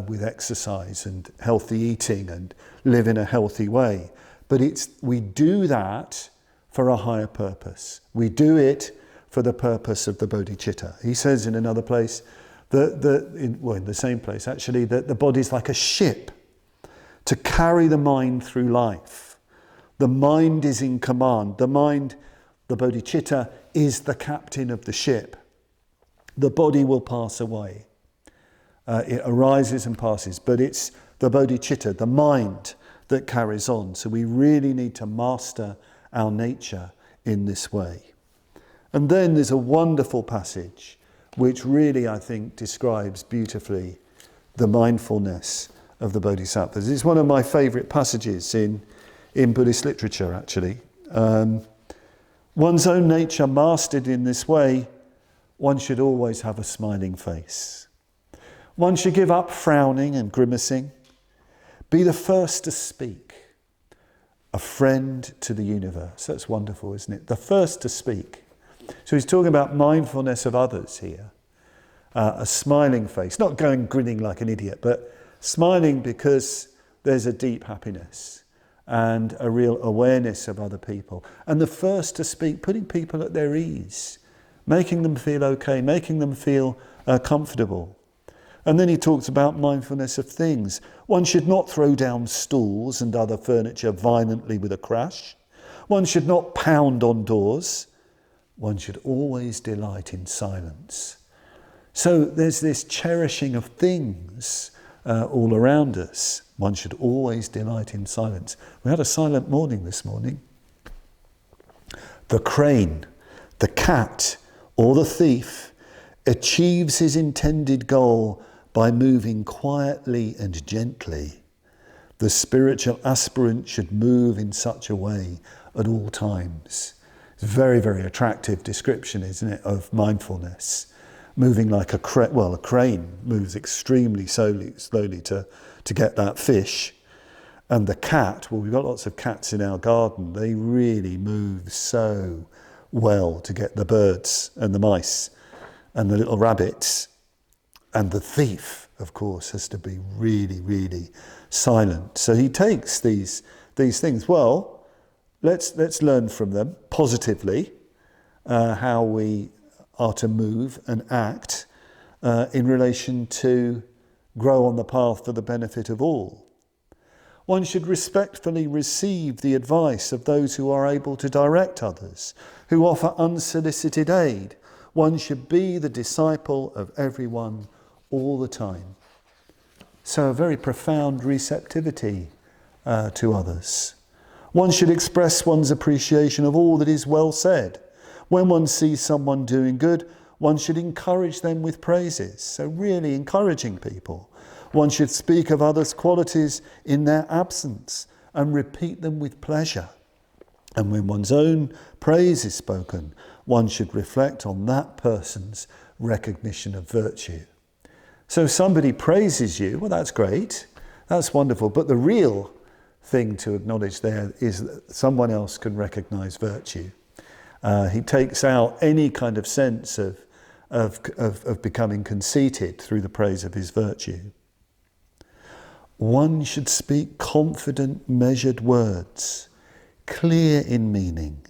with exercise and healthy eating and live in a healthy way. But we do that for a higher purpose. We do it for the purpose of the bodhicitta. He says in another place, In the same place actually, that the body's like a ship to carry the mind through life. The mind is in command. The mind, the bodhicitta, is the captain of the ship. The body will pass away. It arises and passes, but it's the bodhicitta, the mind, that carries on. So we really need to master our nature in this way. And then there's a wonderful passage which really, I think, describes beautifully the mindfulness of the Bodhisattvas. It's one of my favourite passages in Buddhist literature, actually. One's own nature mastered in this way, one should always have a smiling face. One should give up frowning and grimacing. Be the first to speak. A friend to the universe. That's wonderful, isn't it? The first to speak. So he's talking about mindfulness of others here. A smiling face. Not going grinning like an idiot, but smiling because there's a deep happiness and a real awareness of other people. And the first to speak, putting people at their ease, making them feel okay, making them feel comfortable. And then he talks about mindfulness of things. One should not throw down stools and other furniture violently with a crash. One should not pound on doors. One should always delight in silence. So there's this cherishing of things all around us. One should always delight in silence. We had a silent morning this morning. The crane, the cat, or the thief achieves his intended goal by moving quietly and gently. The spiritual aspirant should move in such a way at all times. It's a very, very attractive description, isn't it, of mindfulness. Moving like a crane moves extremely slowly to get that fish. And the cat, well, we've got lots of cats in our garden. They really move so well to get the birds and the mice and the little rabbits. And the thief, of course, has to be really, really silent. So he takes these things. Well, let's learn from them positively how we are to move and act in relation to grow on the path for the benefit of all. One should respectfully receive the advice of those who are able to direct others, who offer unsolicited aid. One should be the disciple of everyone all the time. So a very profound receptivity to others. One should express one's appreciation of all that is well said. When one sees someone doing good, one should encourage them with praises. So really encouraging people. One should speak of others' qualities in their absence and repeat them with pleasure. And when one's own praise is spoken, one should reflect on that person's recognition of virtue. So if somebody praises you, well, that's great, that's wonderful. But the real thing to acknowledge there is that someone else can recognize virtue. He takes out any kind of sense of becoming conceited through the praise of his virtue. One should speak confident, measured words, clear in meaning,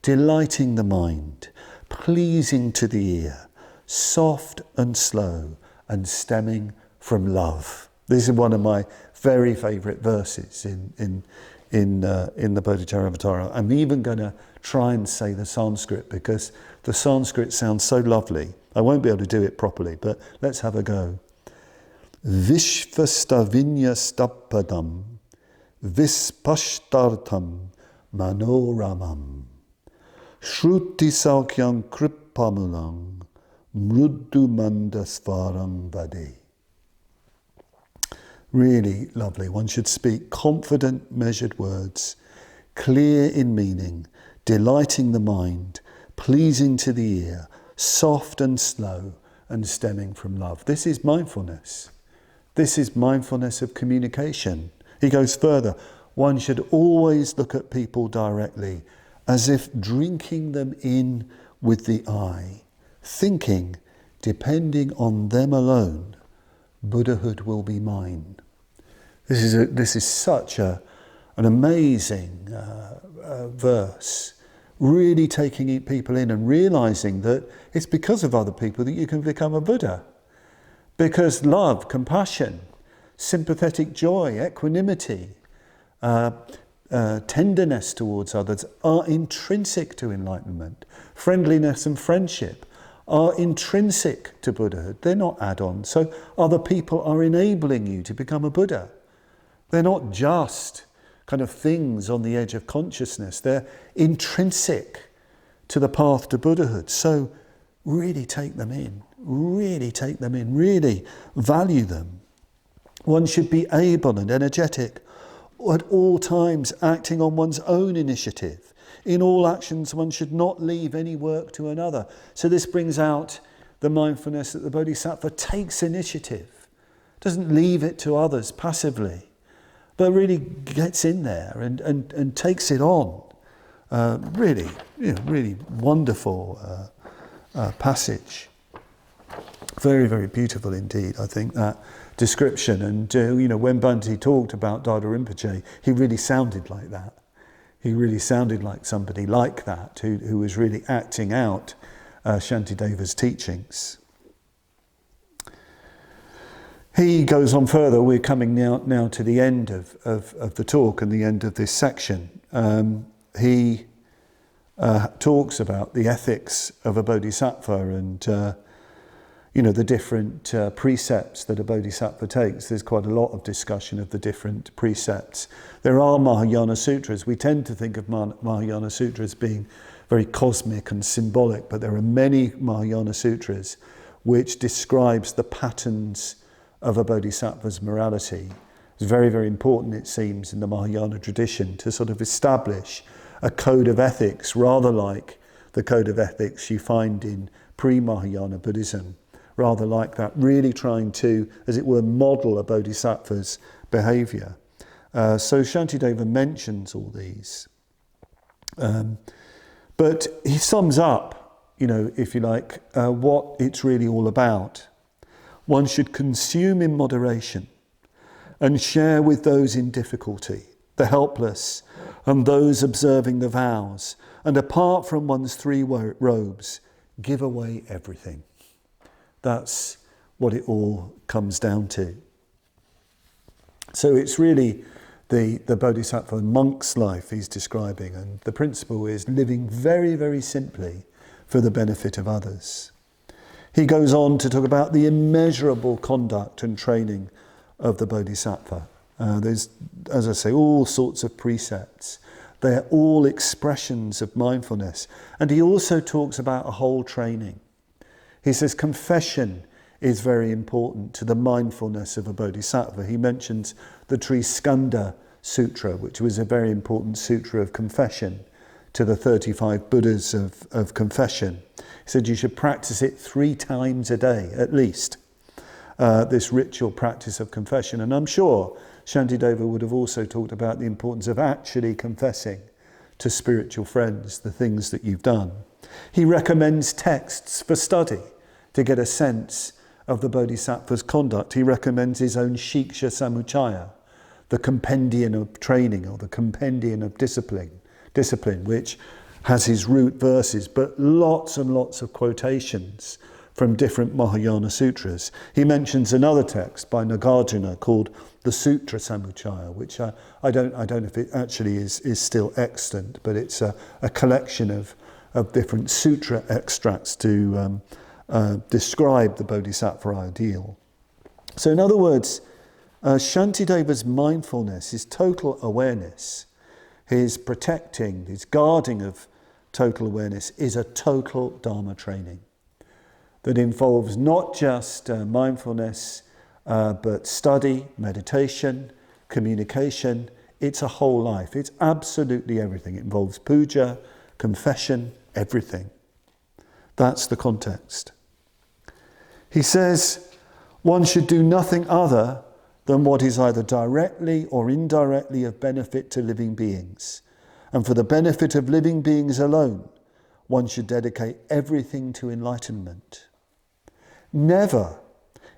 delighting the mind, pleasing to the ear, soft and slow, and stemming from love. This is one of my very favourite verses in the Bodhicaryavatara. I'm even going to try and say the Sanskrit because the Sanskrit sounds so lovely. I won't be able to do it properly, but let's have a go. Vishvastavinyastappadam vispashtartam manoramam shruti saukyam kripamulang mruddu mandasvaram vade. Really lovely. One should speak confident, measured words, clear in meaning, delighting the mind, pleasing to the ear, soft and slow, and stemming from love. This is mindfulness. This is mindfulness of communication. He goes further. One should always look at people directly, as if drinking them in with the eye, thinking, depending on them alone, Buddhahood will be mine. This is such an amazing verse, really taking people in and realising that it's because of other people that you can become a Buddha. Because love, compassion, sympathetic joy, equanimity, tenderness towards others are intrinsic to enlightenment. Friendliness and friendship are intrinsic to Buddhahood. They're not add-ons. So other people are enabling you to become a Buddha. They're not just kind of things on the edge of consciousness. They're intrinsic to the path to Buddhahood. So really take them in. Really take them in. Really value them. One should be able and energetic at all times, acting on one's own initiative. In all actions, one should not leave any work to another. So this brings out the mindfulness that the Bodhisattva takes initiative, doesn't leave it to others passively, but really gets in there and takes it on. Really wonderful passage. Very, very beautiful indeed, I think, that description. And, when Bhante talked about Dada Rinpoche, he really sounded like that. He really sounded like somebody like that, who was really acting out Shantideva's teachings. He goes on further. We're coming now to the end of the talk and the end of this section. He talks about the ethics of a bodhisattva and the different precepts that a bodhisattva takes. There's quite a lot of discussion of the different precepts. There are Mahayana sutras. We tend to think of Mahayana sutras being very cosmic and symbolic, but there are many Mahayana sutras which describes the patterns of a bodhisattva's morality. It's very, very important, it seems, in the Mahayana tradition to sort of establish a code of ethics, rather like the code of ethics you find in pre-Mahayana Buddhism. Rather like that, really trying to, as it were, model a bodhisattva's behaviour. So Shantideva mentions all these. But he sums up, if you like, what it's really all about. One should consume in moderation and share with those in difficulty, the helpless, and those observing the vows. And apart from one's 3 robes, give away everything. That's what it all comes down to. So it's really the Bodhisattva monk's life he's describing, and the principle is living very, very simply for the benefit of others. He goes on to talk about the immeasurable conduct and training of the Bodhisattva. There's, as I say, all sorts of precepts. They're all expressions of mindfulness. And he also talks about a whole training. He says confession is very important to the mindfulness of a bodhisattva. He mentions the Triskanda Sutra, which was a very important sutra of confession to the 35 Buddhas of confession. He said you should practice it 3 times a day, at least, this ritual practice of confession. And I'm sure Shantideva would have also talked about the importance of actually confessing to spiritual friends the things that you've done. He recommends texts for study to get a sense of the Bodhisattva's conduct. He recommends his own Shiksha Samuccaya, the compendium of training or the compendium of discipline, which has his root verses, but lots and lots of quotations from different Mahayana sutras. He mentions another text by Nagarjuna called the Sutra Samuccaya, which I don't know if it actually is still extant, but it's a collection of different sutra extracts to describe the Bodhisattva ideal. So in other words, Shantideva's mindfulness, his total awareness, his protecting, his guarding of total awareness is a total Dharma training that involves not just mindfulness, but study, meditation, communication. It's a whole life. It's absolutely everything. It involves puja, confession, everything. That's the context. He says one should do nothing other than what is either directly or indirectly of benefit to living beings. And for the benefit of living beings alone, one should dedicate everything to enlightenment. Never,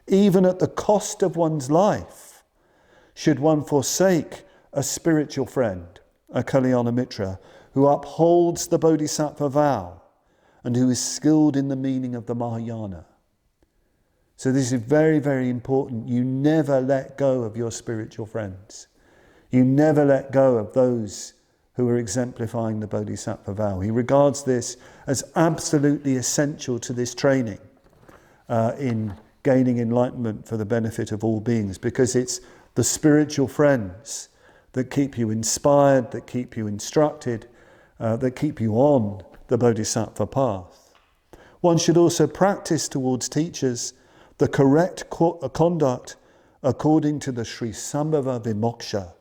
even at the cost of one's life, should one forsake a spiritual friend, a Kalyana Mitra, who upholds the Bodhisattva vow and who is skilled in the meaning of the Mahayana. So this is very, very important. You never let go of your spiritual friends. You never let go of those who are exemplifying the Bodhisattva vow. He regards this as absolutely essential to this training in gaining enlightenment for the benefit of all beings, because it's the spiritual friends that keep you inspired, that keep you instructed, that keep you on the Bodhisattva path. One should also practice towards teachers the correct conduct according to the Sri Sambhava Vimoksha.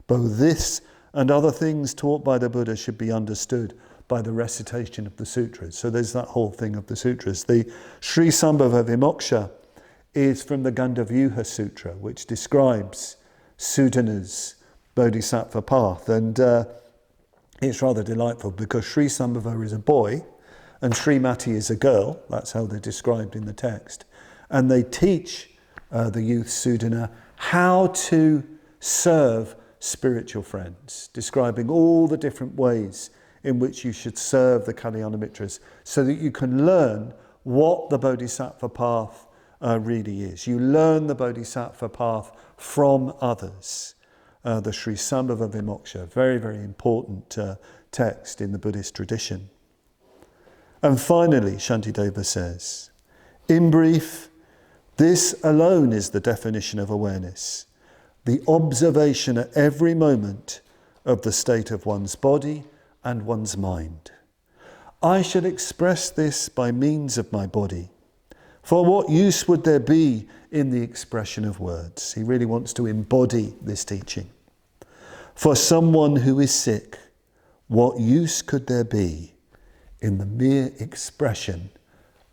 Both this and other things taught by the Buddha should be understood by the recitation of the sutras. So there's that whole thing of the sutras. The Sri Sambhava Vimoksha is from the Gandavyuha Sutra, which describes Sudana's Bodhisattva path. And it's rather delightful because Sri Sambhava is a boy and Srimati is a girl. That's how they're described in the text. And they teach the youth Sudana how to serve spiritual friends, describing all the different ways in which you should serve the Kalyana Mitras so that you can learn what the Bodhisattva path really is. You learn the Bodhisattva path from others. The Sri Sambhava Vimoksha, very, very important text in the Buddhist tradition. And finally, Shantideva says, in brief, this alone is the definition of awareness, the observation at every moment of the state of one's body and one's mind. I should express this by means of my body. For what use would there be in the expression of words? He really wants to embody this teaching. For someone who is sick, what use could there be in the mere expression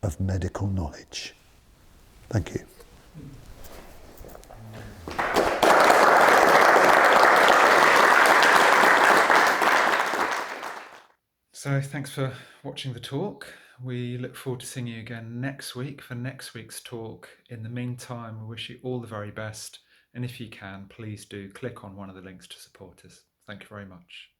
of medical knowledge? Thank you. So thanks for watching the talk. We look forward to seeing you again next week for next week's talk. In the meantime, we wish you all the very best. And if you can, please do click on one of the links to support us. Thank you very much.